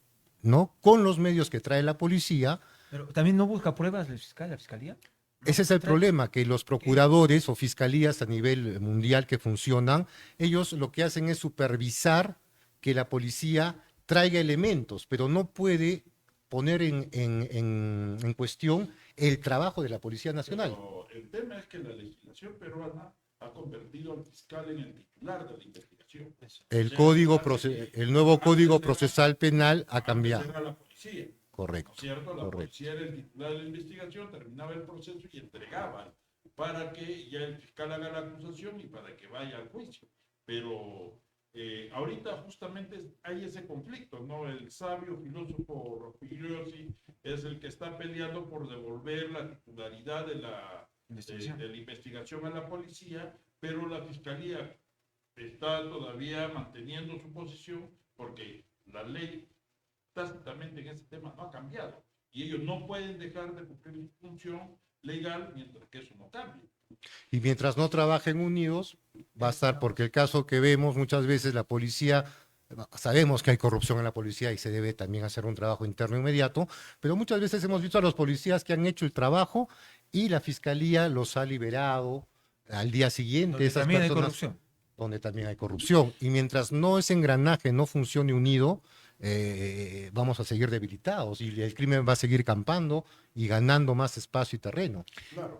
¿no?, con los medios que trae la policía. Pero también no busca pruebas el fiscal, la fiscalía. Ese es el problema, que los procuradores o fiscalías a nivel mundial que funcionan, ellos lo que hacen es supervisar que la policía traiga elementos, pero no puede poner en cuestión el trabajo de la Policía Nacional. Pero el tema es que la legislación peruana ha convertido al fiscal en el titular de la investigación. El nuevo Código Procesal Penal ha Antes cambiado. era la policía. Correcto, ¿No es cierto? La correcto. policía era el titular de la investigación, terminaba el proceso y entregaba para que ya el fiscal haga la acusación y para que vaya al juicio. Pero ahorita justamente hay ese conflicto, ¿no? El sabio filósofo Rospigliosi es el que está peleando por devolver la titularidad de la investigación a la policía, pero la fiscalía está todavía manteniendo su posición porque la ley tácitamente en ese tema no ha cambiado y ellos no pueden dejar de cumplir su función legal mientras que eso no cambie. Y mientras no trabajen unidos, va a estar, porque el caso que vemos muchas veces, la policía, sabemos que hay corrupción en la policía y se debe también hacer un trabajo interno inmediato, pero muchas veces hemos visto a los policías que han hecho el trabajo y la fiscalía los ha liberado al día siguiente. Donde Esas también hay personas, corrupción. donde también hay corrupción. Y mientras no ese engranaje no funcione unido, vamos a seguir debilitados y el crimen va a seguir campando y ganando más espacio y terreno.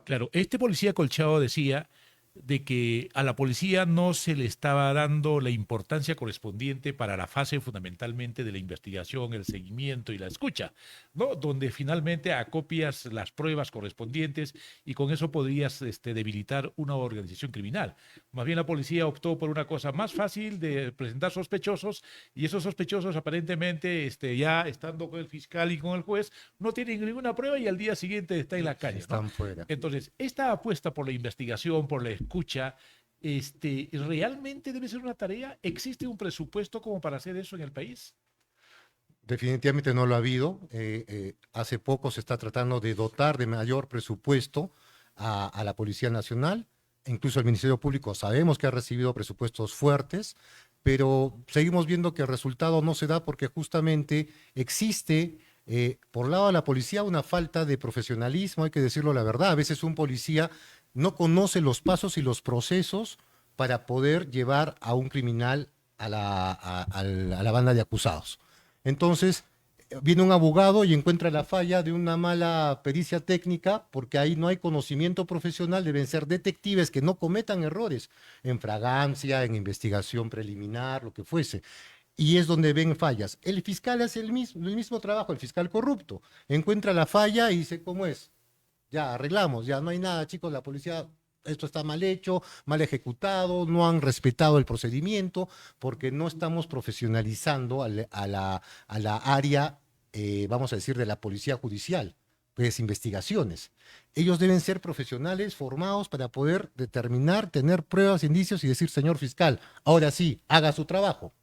Claro, este policía Colchado decía de que a la policía no se le estaba dando la importancia correspondiente para la fase fundamentalmente de la investigación, el seguimiento y la escucha, ¿no? Donde finalmente acopias las pruebas correspondientes y con eso podrías debilitar una organización criminal. Más bien la policía optó por una cosa más fácil de presentar sospechosos y esos sospechosos aparentemente ya estando con el fiscal y con el juez no tienen ninguna prueba y al día siguiente está en la calle, ¿no? Están fuera. Entonces, esta apuesta por la investigación, por la escucha, ¿realmente debe ser una tarea? ¿Existe un presupuesto como para hacer eso en el país? Definitivamente no lo ha habido. Hace poco se está tratando de dotar de mayor presupuesto a la Policía Nacional. Incluso el Ministerio Público sabemos que ha recibido presupuestos fuertes, pero seguimos viendo que el resultado no se da porque justamente existe, por lado de la policía, una falta de profesionalismo, hay que decirlo la verdad. A veces un policía no conoce los pasos y los procesos para poder llevar a un criminal a la banda de acusados. Entonces, viene un abogado y encuentra la falla de una mala pericia técnica, porque ahí no hay conocimiento profesional, deben ser detectives que no cometan errores en fragancia, en investigación preliminar, lo que fuese. Y es donde ven fallas. El fiscal hace el mismo trabajo, el fiscal corrupto. Encuentra la falla y dice, ¿cómo es? Ya arreglamos, ya no hay nada, chicos, la policía, esto está mal hecho, mal ejecutado, no han respetado el procedimiento, porque no estamos profesionalizando a la área, vamos a decir, de la policía judicial, pues investigaciones. Ellos deben ser profesionales formados para poder determinar, tener pruebas, indicios y decir, señor fiscal, ahora sí, haga su trabajo.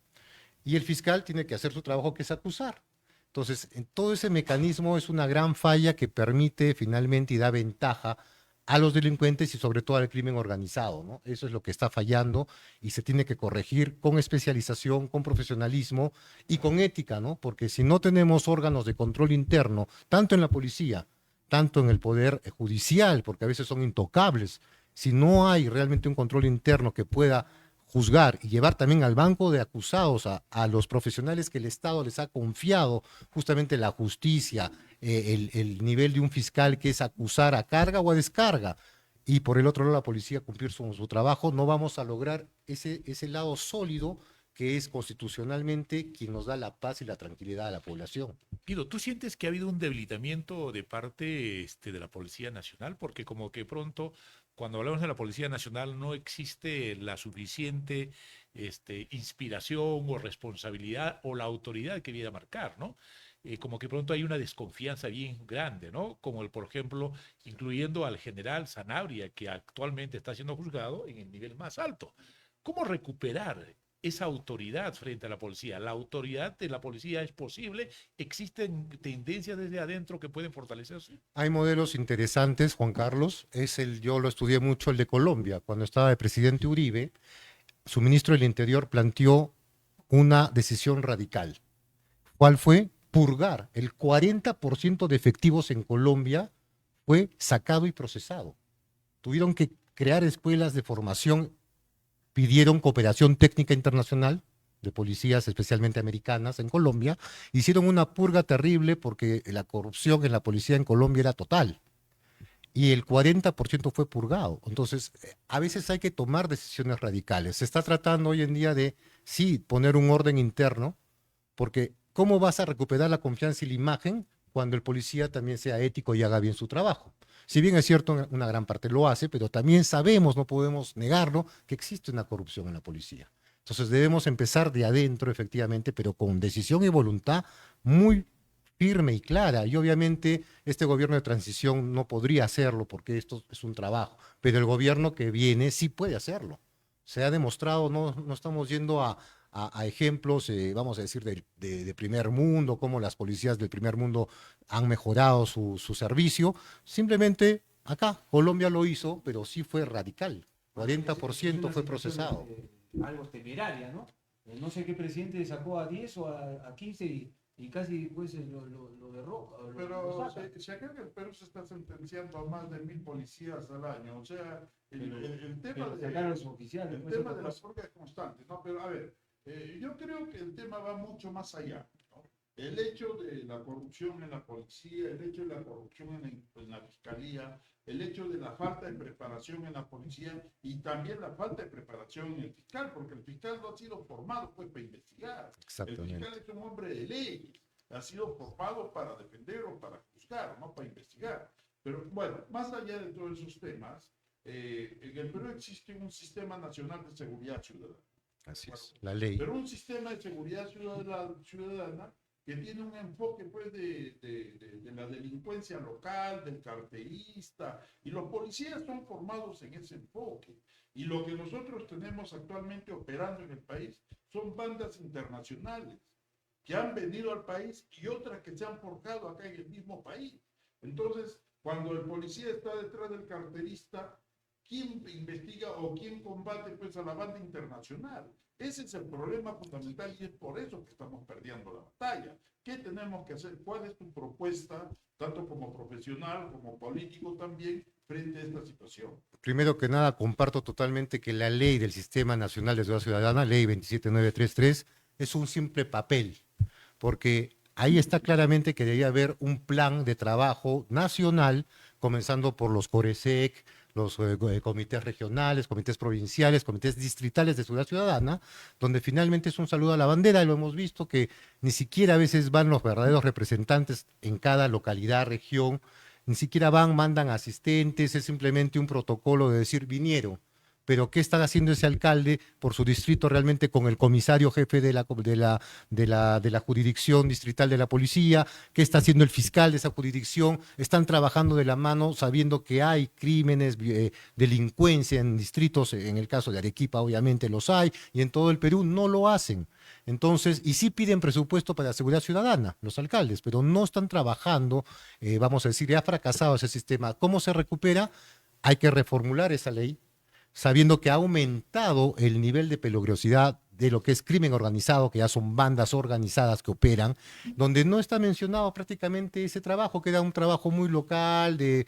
Y el fiscal tiene que hacer su trabajo, que es acusar. Entonces, en todo ese mecanismo es una gran falla que permite finalmente y da ventaja a los delincuentes y sobre todo al crimen organizado, ¿no? Eso es lo que está fallando y se tiene que corregir con especialización, con profesionalismo y con ética, ¿no? Porque si no tenemos órganos de control interno, tanto en la policía, tanto en el poder judicial, porque a veces son intocables, si no hay realmente un control interno que pueda juzgar y llevar también al banco de acusados a los profesionales que el Estado les ha confiado, justamente la justicia, el nivel de un fiscal que es acusar a carga o a descarga, y por el otro lado la policía cumplir su trabajo, no vamos a lograr ese lado sólido que es constitucionalmente quien nos da la paz y la tranquilidad a la población. Guido, ¿tú sientes que ha habido un debilitamiento de parte de la Policía Nacional? Porque como que pronto, cuando hablamos de la Policía Nacional, no existe la suficiente inspiración o responsabilidad o la autoridad que viene a marcar, ¿no? Como que pronto hay una desconfianza bien grande, ¿no? Como por ejemplo, incluyendo al general Sanabria, que actualmente está siendo juzgado en el nivel más alto. ¿Cómo recuperar esa autoridad frente a la policía? ¿La autoridad de la policía es posible? ¿Existen tendencias desde adentro que pueden fortalecerse? Hay modelos interesantes, Juan Carlos. Yo lo estudié mucho, el de Colombia. Cuando estaba de presidente Uribe, su ministro del Interior planteó una decisión radical. ¿Cuál fue? Purgar. El 40% de efectivos en Colombia fue sacado y procesado. Tuvieron que crear escuelas de formación, pidieron cooperación técnica internacional de policías, especialmente americanas, en Colombia. Hicieron una purga terrible porque la corrupción en la policía en Colombia era total. Y el 40% fue purgado. Entonces, a veces hay que tomar decisiones radicales. Se está tratando hoy en día de, sí, poner un orden interno, porque ¿cómo vas a recuperar la confianza y la imagen cuando el policía también sea ético y haga bien su trabajo? Si bien es cierto, una gran parte lo hace, pero también sabemos, no podemos negarlo, que existe una corrupción en la policía. Entonces debemos empezar de adentro, efectivamente, pero con decisión y voluntad muy firme y clara. Y obviamente este gobierno de transición no podría hacerlo porque esto es un trabajo, pero el gobierno que viene sí puede hacerlo. Se ha demostrado, no estamos yendo a ejemplos, vamos a decir, de primer mundo, cómo las policías del primer mundo han mejorado su servicio. Simplemente acá, Colombia lo hizo, pero sí fue radical. 40% fue procesado. Algo temeraria, ¿no? No sé qué presidente sacó a 10 o a 15 y casi pues lo derroca. Pero se cree que el Perú se está sentenciando a más de 1000 policías al año. O sea, el tema oficiales, el tema de la purga es constante, ¿no? Pero a ver, yo creo que el tema va mucho más allá, ¿no? El hecho de la corrupción en la policía, el hecho de la corrupción en la fiscalía, el hecho de la falta de preparación en la policía y también la falta de preparación en el fiscal, porque el fiscal no ha sido formado pues para investigar. El fiscal es un hombre de ley, ha sido formado para defender o para juzgar, no para investigar. Pero bueno, más allá de todos esos temas, en el Perú existe un sistema nacional de seguridad ciudadana. Así es, la ley. Pero un sistema de seguridad ciudadana que tiene un enfoque pues de la delincuencia local, del carterista, y los policías son formados en ese enfoque. Y lo que nosotros tenemos actualmente operando en el país son bandas internacionales que han venido al país y otras que se han forjado acá en el mismo país. Entonces, cuando el policía está detrás del carterista, ¿quién investiga o quién combate pues a la banda internacional? Ese es el problema fundamental y es por eso que estamos perdiendo la batalla. ¿Qué tenemos que hacer? ¿Cuál es tu propuesta, tanto como profesional como político también, frente a esta situación? Primero que nada, comparto totalmente que la ley del Sistema Nacional de Seguridad Ciudadana, ley 27933, es un simple papel, porque ahí está claramente que debería haber un plan de trabajo nacional, comenzando por los CORESEC, los comités regionales, comités provinciales, comités distritales de seguridad ciudadana, donde finalmente es un saludo a la bandera, y lo hemos visto que ni siquiera a veces van los verdaderos representantes en cada localidad, región, ni siquiera van, mandan asistentes, es simplemente un protocolo de decir vinieron. Pero ¿qué está haciendo ese alcalde por su distrito realmente con el comisario jefe de la jurisdicción distrital de la policía? ¿Qué está haciendo el fiscal de esa jurisdicción? Están trabajando de la mano sabiendo que hay crímenes, delincuencia en distritos, en el caso de Arequipa obviamente los hay, y en todo el Perú no lo hacen. Entonces, y sí piden presupuesto para la seguridad ciudadana, los alcaldes, pero no están trabajando, vamos a decir, ha fracasado ese sistema. ¿Cómo se recupera? Hay que reformular esa ley, sabiendo que ha aumentado el nivel de peligrosidad de lo que es crimen organizado, que ya son bandas organizadas que operan, donde no está mencionado prácticamente ese trabajo, que era un trabajo muy local de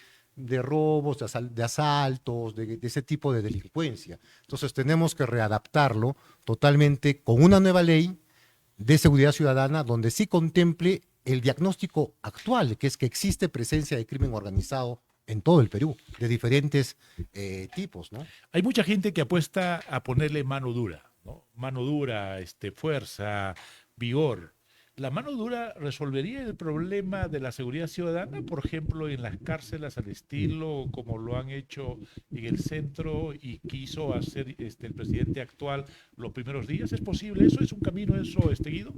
robos, de asaltos, de ese tipo de delincuencia. Entonces tenemos que readaptarlo totalmente con una nueva ley de seguridad ciudadana donde sí contemple el diagnóstico actual, que es que existe presencia de crimen organizado en todo el Perú, de diferentes tipos, ¿no? Hay mucha gente que apuesta a ponerle mano dura, ¿no? Mano dura, fuerza, vigor. ¿La mano dura resolvería el problema de la seguridad ciudadana, por ejemplo, en las cárceles al estilo como lo han hecho en el centro y quiso hacer el presidente actual los primeros días? ¿Es posible eso? ¿Es un camino eso, Guido?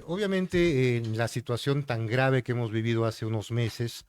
Obviamente, en la situación tan grave que hemos vivido hace unos meses,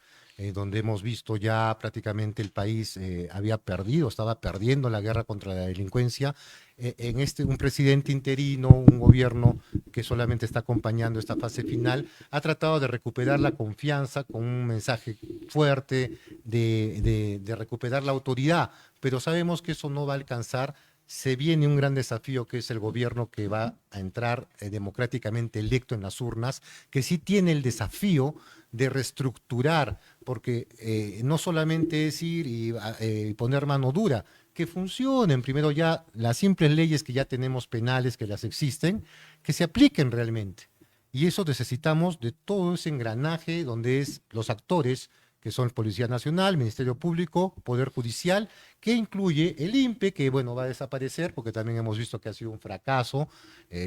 donde hemos visto ya prácticamente el país había perdido, estaba perdiendo la guerra contra la delincuencia, un presidente interino, un gobierno que solamente está acompañando esta fase final, ha tratado de recuperar la confianza con un mensaje fuerte de recuperar la autoridad, pero sabemos que eso no va a alcanzar. Se viene un gran desafío que es el gobierno que va a entrar democráticamente electo en las urnas, que sí tiene el desafío de reestructurar, porque no solamente es ir y poner mano dura, que funcionen primero ya las simples leyes que ya tenemos penales, que las existen, que se apliquen realmente. Y eso necesitamos de todo ese engranaje donde es los actores, que son Policía Nacional, Ministerio Público, Poder Judicial, que incluye el INPE, que bueno, va a desaparecer porque también hemos visto que ha sido un fracaso.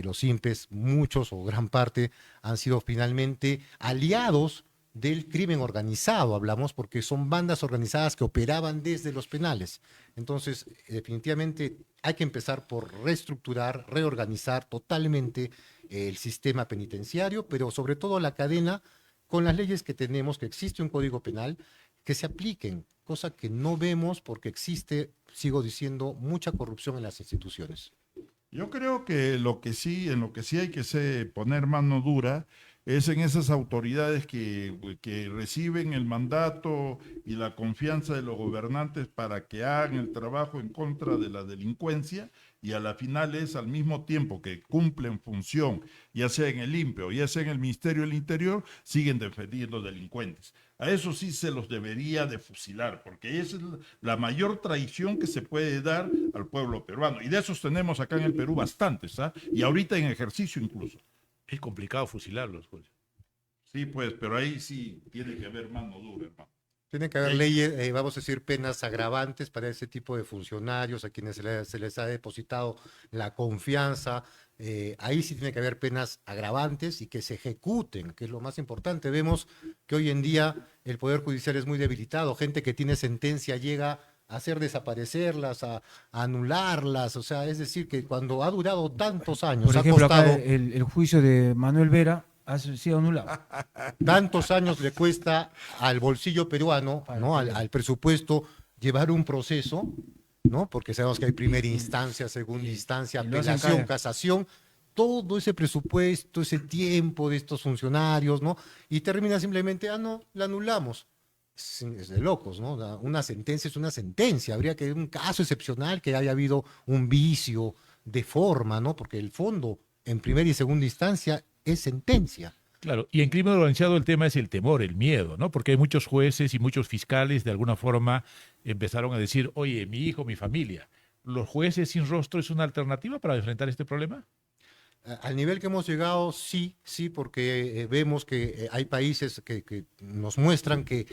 Los INPEs, muchos o gran parte, han sido finalmente aliados del crimen organizado, hablamos, porque son bandas organizadas que operaban desde los penales. Entonces, definitivamente hay que empezar por reestructurar, reorganizar totalmente el sistema penitenciario, pero sobre todo la cadena con las leyes que tenemos, que existe un código penal, que se apliquen, cosa que no vemos porque existe, sigo diciendo, mucha corrupción en las instituciones. Yo creo que en lo que sí hay que poner mano dura es en esas autoridades que reciben el mandato y la confianza de los gobernantes para que hagan el trabajo en contra de la delincuencia, y a la final es al mismo tiempo que cumplen función, ya sea en el INPE o ya sea en el Ministerio del Interior, siguen defendiendo delincuentes. A eso sí se los debería de fusilar, porque esa es la mayor traición que se puede dar al pueblo peruano. Y de esos tenemos acá en el Perú bastantes, ¿ah? Y ahorita en ejercicio incluso. Es complicado fusilarlos, Julio. Sí, pues, pero ahí sí tiene que haber mano dura, hermano. Tiene que haber Sí. leyes, vamos a decir, penas agravantes para ese tipo de funcionarios a quienes se les ha depositado la confianza. Ahí sí tiene que haber penas agravantes y que se ejecuten, que es lo más importante. Vemos que hoy en día el Poder Judicial es muy debilitado. Gente que tiene sentencia llega a hacer desaparecerlas, a anularlas. O sea, es decir, que cuando ha durado tantos años, Por ha ejemplo, acá costado el juicio de Manuel Vera ha sido anulado. tantos años le cuesta al bolsillo peruano, ¿no? Al presupuesto, llevar un proceso, ¿no? Porque sabemos que hay primera instancia, segunda instancia, y lo hacen apelación, caer. casación, todo ese presupuesto, ese tiempo de estos funcionarios, ¿no? Y termina simplemente, no, la anulamos. Es de locos, ¿no? Una sentencia es una sentencia. Habría que un caso excepcional que haya habido un vicio de forma, ¿no? Porque el fondo, en primera y segunda instancia, es sentencia. Claro, y en crimen organizado el tema es el temor, el miedo, ¿no? Porque hay muchos jueces y muchos fiscales de alguna forma empezaron a decir, oye, mi hijo, mi familia, ¿los jueces sin rostro es una alternativa para enfrentar este problema? Al nivel que hemos llegado, sí, sí, porque vemos que hay países que nos muestran que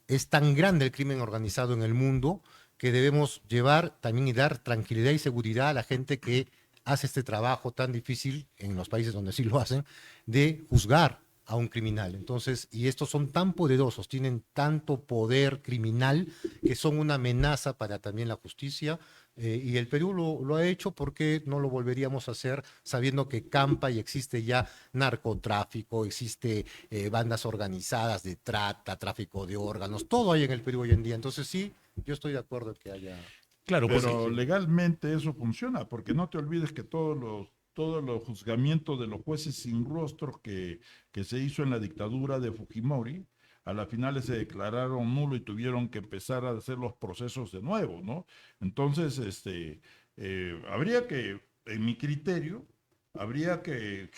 es tan grande el crimen organizado en el mundo que debemos llevar también y dar tranquilidad y seguridad a la gente que hace este trabajo tan difícil en los países donde sí lo hacen, de juzgar a un criminal. Entonces, y estos son tan poderosos, tienen tanto poder criminal que son una amenaza para también la justicia. Y el Perú lo ha hecho porque no lo volveríamos a hacer sabiendo que campa y existe ya narcotráfico, existe bandas organizadas de trata, tráfico de órganos, todo hay en el Perú hoy en día. Entonces sí, yo estoy de acuerdo en que haya... Claro, pues Pero legalmente eso funciona, porque no te olvides que todos los juzgamientos de los jueces sin rostro que se hizo en la dictadura de Fujimori, a la final se declararon nulo y tuvieron que empezar a hacer los procesos de nuevo, ¿no? Entonces, habría que, en mi criterio, habría que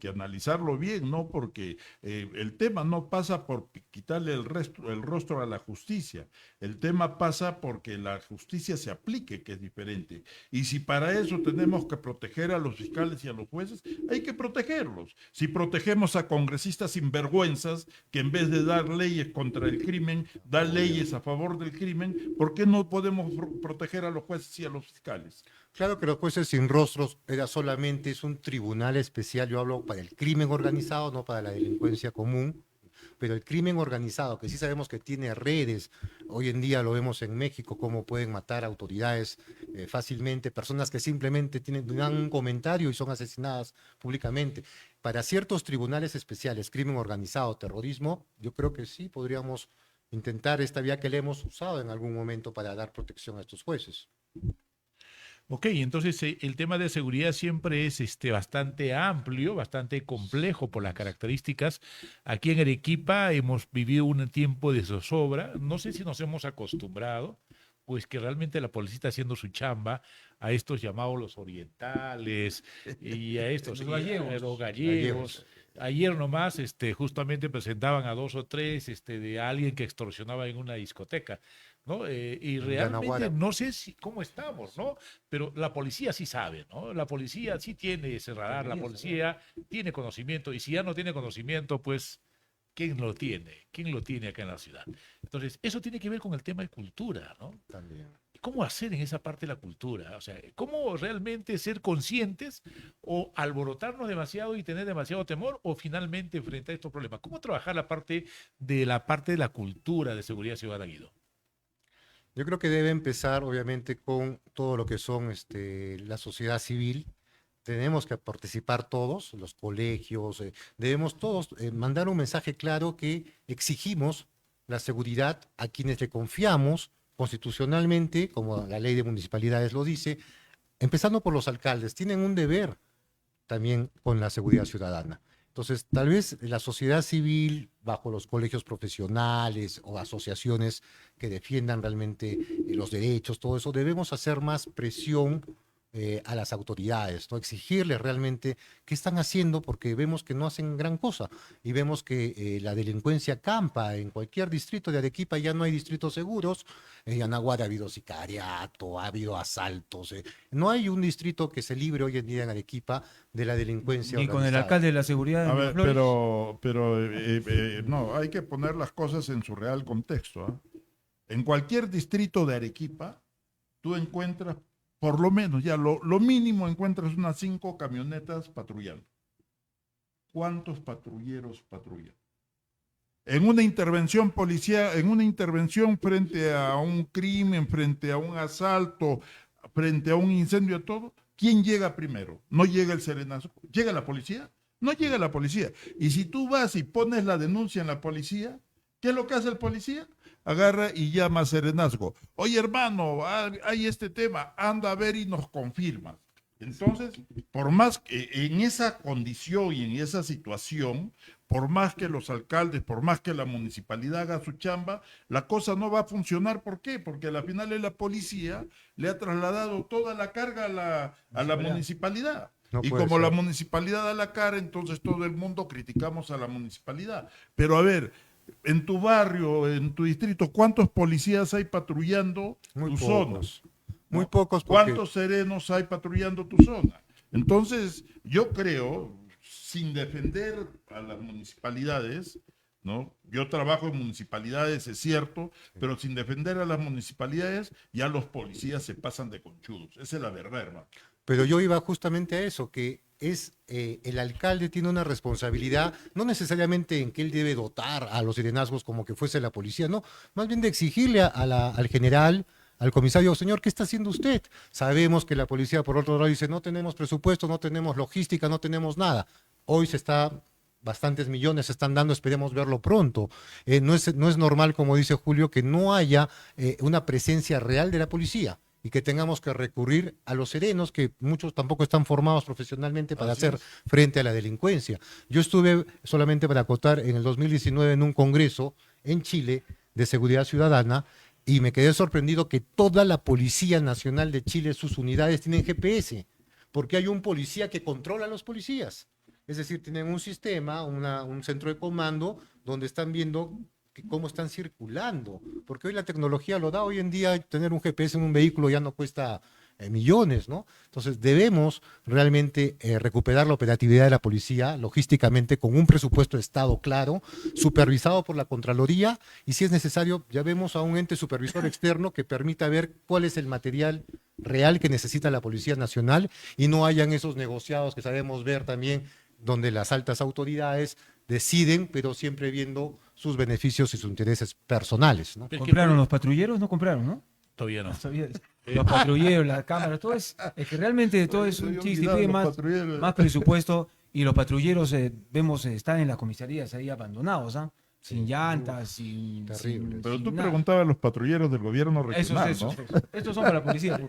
analizarlo bien, ¿no? Porque el tema no pasa por quitarle el rostro a la justicia, el tema pasa porque la justicia se aplique, que es diferente. Y si para eso tenemos que proteger a los fiscales y a los jueces, hay que protegerlos. Si protegemos a congresistas sinvergüenzas que en vez de dar leyes contra el crimen, dan leyes a favor del crimen, ¿por qué no podemos proteger a los jueces y a los fiscales? Claro que los jueces sin rostros era solamente, es un tribunal especial, yo hablo para el crimen organizado, no para la delincuencia común, pero el crimen organizado, que sí sabemos que tiene redes, hoy en día lo vemos en México, cómo pueden matar autoridades fácilmente, personas que simplemente dan un comentario y son asesinadas públicamente. Para ciertos tribunales especiales, crimen organizado, terrorismo, yo creo que sí podríamos intentar esta vía que le hemos usado en algún momento para dar protección a estos jueces. ok, entonces el tema de seguridad siempre es bastante amplio, bastante complejo por las características. Aquí en Arequipa hemos vivido un tiempo de zozobra. No sé si nos hemos acostumbrado, pues que realmente la policía está haciendo su chamba a estos llamados los orientales y a estos Los y a gallegos. los gallegos. Ayer nomás justamente presentaban a dos o tres de alguien que extorsionaba en una discoteca. ¿No? Y En realmente Yanaguara. no sé cómo estamos, ¿no? Pero la policía sí sabe, ¿no? La policía sí tiene ese radar, la policía tiene conocimiento, y si ya no tiene conocimiento, pues, ¿quién lo tiene? ¿Quién lo tiene acá en la ciudad? Entonces, eso tiene que ver con el tema de cultura, ¿no? También. ¿Cómo hacer en esa parte de la cultura? O sea, ¿cómo realmente ser conscientes o alborotarnos demasiado y tener demasiado temor o finalmente enfrentar estos problemas? ¿Cómo trabajar la parte de la cultura de seguridad ciudadana, Guido? Yo creo que debe empezar, obviamente, con todo lo que son la sociedad civil. Tenemos que participar todos, los colegios, debemos todos mandar un mensaje claro que exigimos la seguridad a quienes le confiamos constitucionalmente, como la ley de municipalidades lo dice, empezando por los alcaldes. Tienen un deber también con la seguridad ciudadana. Entonces, tal vez la sociedad civil, bajo los colegios profesionales o asociaciones que defiendan realmente los derechos, todo eso, debemos hacer más presión a las autoridades, ¿no? Exigirles realmente qué están haciendo, porque vemos que no hacen gran cosa y vemos que la delincuencia campa en cualquier distrito de Arequipa. Ya no hay distritos seguros. En Anahuara ha habido sicariato, ha habido asaltos. No hay un distrito que se libre hoy en día en Arequipa de la delincuencia Ni con el organizada. alcalde de la seguridad A de ver, Miraflores. no, hay que poner las cosas en su real contexto, ¿ah? En cualquier distrito de Arequipa, tú encuentras, por lo menos, ya lo mínimo encuentras unas 5 camionetas patrullando. ¿Cuántos patrulleros patrullan? En una intervención policial, en una intervención frente a un crimen, frente a un asalto, frente a un incendio, todo, ¿quién llega primero? No llega el serenazo. ¿Llega la policía? No llega la policía. Y si tú vas y pones la denuncia en la policía, ¿qué es lo que hace el policía? Agarra y llama a serenazgo. Oye, hermano, hay este tema, anda a ver y nos confirma. Entonces, por más que en esa condición y en esa situación, por más que los alcaldes, por más que la municipalidad haga su chamba, la cosa no va a funcionar. ¿Por qué? Porque al final la policía le ha trasladado toda la carga a la municipalidad. No Y puede como la ser. municipalidad da la cara, entonces todo el mundo criticamos a la municipalidad. Pero a ver, en tu barrio, en tu distrito, ¿cuántos policías hay patrullando Muy tu pocos. zona? Muy ¿No? pocos porque ¿Cuántos serenos hay patrullando tu zona? Entonces, yo creo, sin defender a las municipalidades, ¿no? Yo trabajo en municipalidades, es cierto, pero sin defender a las municipalidades, ya los policías se pasan de conchudos. Esa es la verdad, hermano. Pero yo iba justamente a eso, que es el alcalde tiene una responsabilidad, no necesariamente en que él debe dotar a los serenazgos como que fuese la policía, no, más bien de exigirle al general, al comisario: señor, ¿qué está haciendo usted? Sabemos que la policía, por otro lado, dice: no tenemos presupuesto, no tenemos logística, no tenemos nada. Hoy bastantes millones se están dando, esperemos verlo pronto. No es normal, como dice Julio, que no haya una presencia real de la policía y que tengamos que recurrir a los serenos, que muchos tampoco están formados profesionalmente para Así hacer es. frente a la delincuencia. Yo estuve, solamente para acotar, en el 2019 en un congreso en Chile de seguridad ciudadana, y me quedé sorprendido que toda la Policía Nacional de Chile, sus unidades, tienen GPS, porque hay un policía que controla a los policías. Es decir, tienen un sistema, un centro de comando, donde están viendo cómo están circulando, porque hoy la tecnología lo da. Hoy en día tener un GPS en un vehículo ya no cuesta millones, ¿no? Entonces debemos realmente recuperar la operatividad de la policía logísticamente, con un presupuesto de Estado claro, supervisado por la Contraloría, y si es necesario ya vemos a un ente supervisor externo que permita ver cuál es el material real que necesita la Policía Nacional, y no hayan esos negociados que sabemos ver también, donde las altas autoridades deciden, pero siempre viendo sus beneficios y sus intereses personales, ¿no? Pero es que ¿Compraron los patrulleros? No compraron, ¿no? todavía no. ¿Sabías? Los patrulleros, las cámaras, todo es que realmente todo es un chiste, pide más presupuesto, y los patrulleros vemos están en las comisarías ahí abandonados, ¿ah? Sin llantas, sin... terrible. Pero sin tú nada. preguntabas a los patrulleros del gobierno regional, Esos, ¿no? estos son para la policía.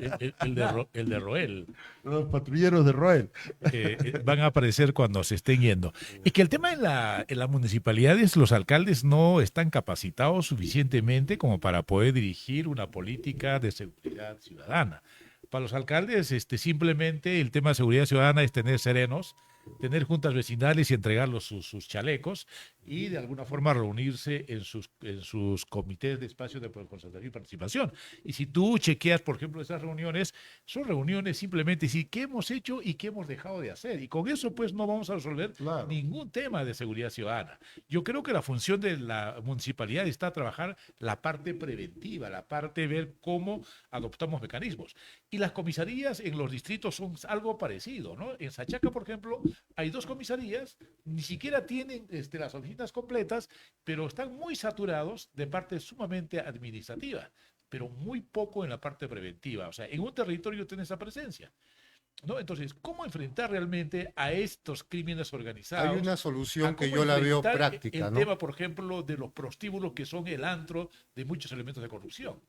El de Roel. Los patrulleros de Roel. Van a aparecer cuando se estén yendo. Es que el tema en las municipalidades, los alcaldes no están capacitados suficientemente como para poder dirigir una política de seguridad ciudadana. Para los alcaldes, simplemente el tema de seguridad ciudadana es tener serenos, tener juntas vecinales y entregarlos sus chalecos, y de alguna forma reunirse en sus comités de espacios de concentración y participación. Y si tú chequeas, por ejemplo, esas reuniones, son reuniones simplemente decir qué hemos hecho y qué hemos dejado de hacer. Y con eso, pues, no vamos a resolver Claro. ningún tema de seguridad ciudadana. Yo creo que la función de la municipalidad está a trabajar la parte preventiva, la parte de ver cómo adoptamos mecanismos. Y las comisarías en los distritos son algo parecido, ¿no? En Sachaca, por ejemplo, hay 2 comisarías, ni siquiera tienen las oficinas completas, pero están muy saturados de parte sumamente administrativa, pero muy poco en la parte preventiva. O sea, en un territorio tiene esa presencia, ¿no? Entonces, ¿cómo enfrentar realmente a estos crímenes organizados? Hay una solución ¿A que cómo yo la veo enfrentar práctica, el ¿no? tema, por ejemplo, de los prostíbulos, que son el antro de muchos elementos de corrupción?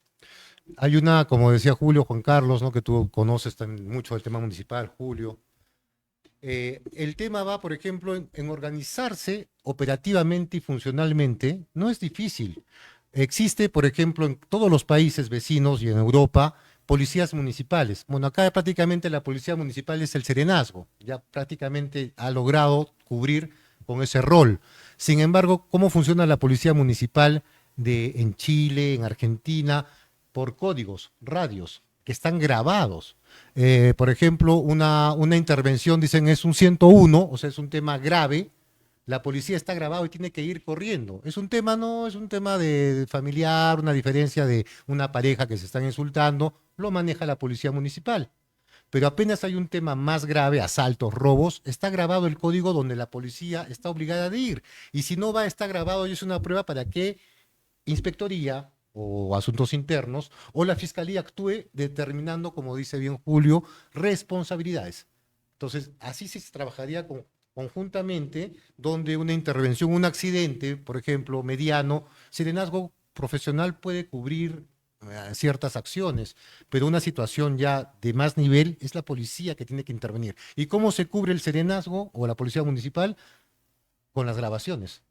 Hay como decía Julio, Juan Carlos, ¿no? Que tú conoces también mucho del tema municipal, Julio. El tema va, por ejemplo, en organizarse operativamente y funcionalmente. No es difícil. Existe, por ejemplo, en todos los países vecinos y en Europa, policías municipales. Bueno, acá prácticamente la policía municipal es el serenazgo, ya prácticamente ha logrado cubrir con ese rol. Sin embargo, ¿cómo funciona la policía municipal en Chile, en Argentina? Por códigos, radios, que están grabados. Por ejemplo, una intervención, dicen, es un 101, o sea, es un tema grave. La policía está grabado y tiene que ir corriendo. Es un tema, no, es un tema de familiar, una diferencia de una pareja que se están insultando, lo maneja la policía municipal. Pero apenas hay un tema más grave, asaltos, robos, está grabado el código donde la policía está obligada de ir. Y si no va, está grabado y es una prueba para que Inspectoría o Asuntos Internos o la Fiscalía actúe determinando, como dice bien Julio, responsabilidades. Entonces, así se trabajaría conjuntamente, donde una intervención, un accidente, por ejemplo, mediano, serenazgo profesional puede cubrir ciertas acciones, pero una situación ya de más nivel es la policía que tiene que intervenir. ¿Y cómo se cubre el serenazgo o la policía municipal? Con las grabaciones.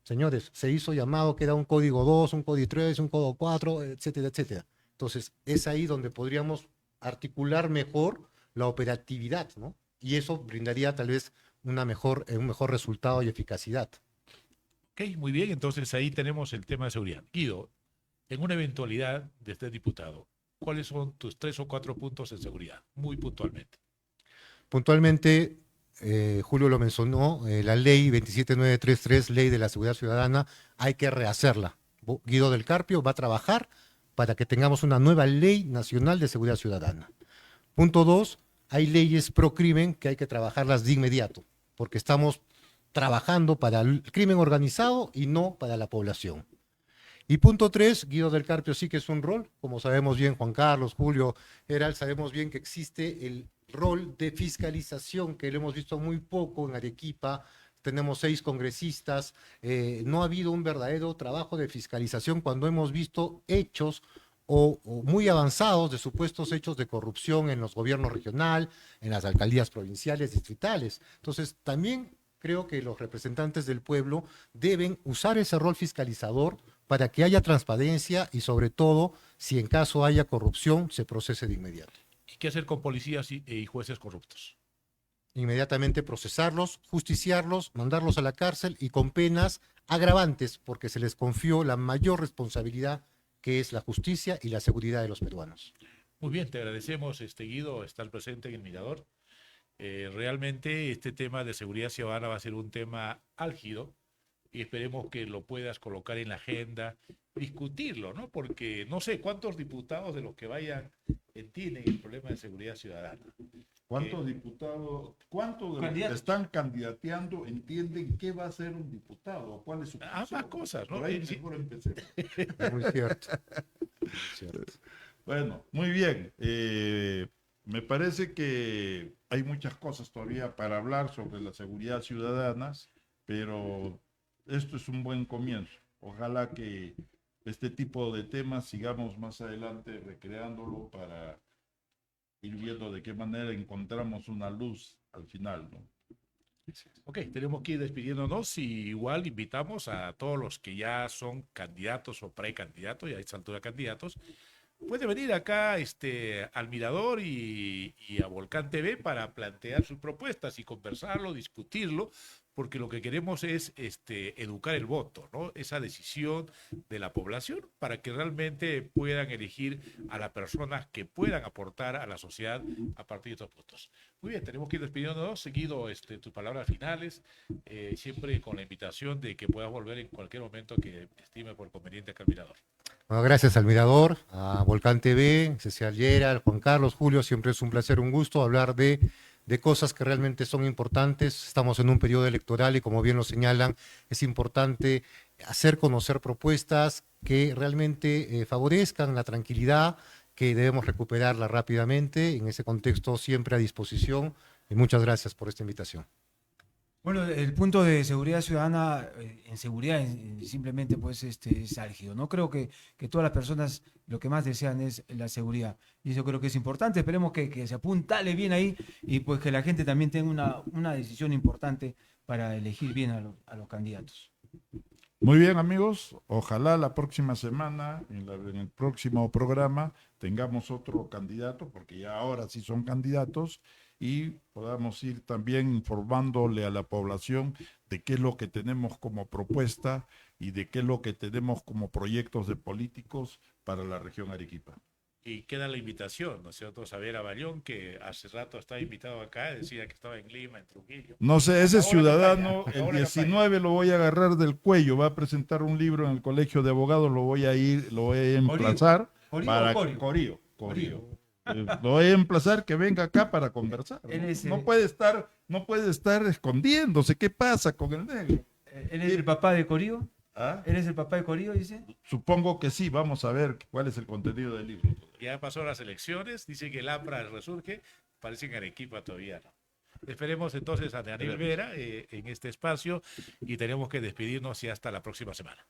Señores, se hizo llamado que era un código 2, un código 3, un código 4, etcétera, etcétera. Entonces, es ahí donde podríamos articular mejor la operatividad, ¿no? Y eso brindaría tal vez un mejor resultado y eficacidad. Ok, muy bien, entonces ahí tenemos el tema de seguridad. Guido, en una eventualidad de este diputado, ¿cuáles son tus 3 o 4 puntos de seguridad? Muy puntualmente. Puntualmente, Julio lo mencionó, la ley 27933, ley de la seguridad ciudadana, hay que rehacerla. Guido del Carpio va a trabajar para que tengamos una nueva ley nacional de seguridad ciudadana. Punto 2, hay leyes pro crimen que hay que trabajarlas de inmediato, porque estamos trabajando para el crimen organizado y no para la población. Y punto 3, Guido del Carpio sí que es un rol, como sabemos bien Juan Carlos, Julio, Herald, sabemos bien que existe el rol de fiscalización, que lo hemos visto muy poco en Arequipa. Tenemos 6 congresistas, no ha habido un verdadero trabajo de fiscalización cuando hemos visto hechos o muy avanzados de supuestos hechos de corrupción en los gobiernos regional, en las alcaldías provinciales, distritales. Entonces, también creo que los representantes del pueblo deben usar ese rol fiscalizador para que haya transparencia y, sobre todo, si en caso haya corrupción, se procese de inmediato. ¿Y qué hacer con policías y jueces corruptos? Inmediatamente procesarlos, justiciarlos, mandarlos a la cárcel y con penas agravantes, porque se les confió la mayor responsabilidad, que es la justicia y la seguridad de los peruanos. Muy bien, te agradecemos, Guido, estar presente en el Mirador. Realmente este tema de seguridad ciudadana va a ser un tema álgido y esperemos que lo puedas colocar en la agenda, discutirlo, ¿no? Porque no sé cuántos diputados de los que vayan entienden el problema de seguridad ciudadana. ¿Cuántos diputados, cuántos de los que están candidateando entienden qué va a ser un diputado? ¿Cuál es su función? Ambas cosas, ¿no? Por ahí mejor empecemos. Muy cierto. Muy cierto. Bueno, muy bien. Me parece que hay muchas cosas todavía para hablar sobre la seguridad ciudadana, pero esto es un buen comienzo. Ojalá que este tipo de temas sigamos más adelante recreándolo para ir viendo de qué manera encontramos una luz al final, ¿no? Ok, tenemos que ir despidiéndonos y igual invitamos a todos los que ya son candidatos o precandidatos, y a esta altura candidatos, puede venir acá al Mirador y a Volcán TV para plantear sus propuestas y conversarlo, discutirlo, porque lo que queremos es educar el voto, ¿no? Esa decisión de la población para que realmente puedan elegir a las personas que puedan aportar a la sociedad a partir de estos puntos. Muy bien, tenemos que ir despidiéndonos. Seguido tus palabras finales, siempre con la invitación de que puedas volver en cualquier momento que estime por conveniente acá al Mirador. Bueno, gracias al Mirador, a Volcán TV, Cecilia Llera, Juan Carlos, Julio, siempre es un placer, un gusto hablar de cosas que realmente son importantes. Estamos en un periodo electoral y, como bien lo señalan, es importante hacer conocer propuestas que realmente favorezcan la tranquilidad, que debemos recuperarla rápidamente. En ese contexto, siempre a disposición. Y muchas gracias por esta invitación. Bueno, el punto de seguridad ciudadana, en seguridad simplemente pues es álgido. No creo que todas las personas lo que más desean es la seguridad. Y eso creo que es importante. Esperemos que se apuntale bien ahí y pues que la gente también tenga una decisión importante para elegir bien a los candidatos. Muy bien, amigos. Ojalá la próxima semana, en el próximo programa, tengamos otro candidato, porque ya ahora sí son candidatos, y podamos ir también informándole a la población de qué es lo que tenemos como propuesta y de qué es lo que tenemos como proyectos de políticos para la región Arequipa. Y queda la invitación, ¿no es cierto? Saber a Bayón, que hace rato estaba invitado acá, decía que estaba en Lima, en Trujillo. No sé, ese Ahora ciudadano, campaña, el ahora 19 lo voy a agarrar del cuello, va a presentar un libro en el Colegio de Abogados, lo voy a emplazar ¿Corío para o Corio? Corío. Corío. Lo voy a emplazar que venga acá para conversar. ¿No? Él es, No puede estar escondiéndose. ¿Qué pasa con el negro? ¿Él es el papá de Corío? ¿Ah? ¿Él es el papá de Corío, dice? Supongo que sí, vamos a ver cuál es el contenido del libro. Ya pasó las elecciones, dice que el APRA resurge, parece que en Arequipa todavía no. Esperemos entonces a Daniel Vera en este espacio y tenemos que despedirnos y hasta la próxima semana.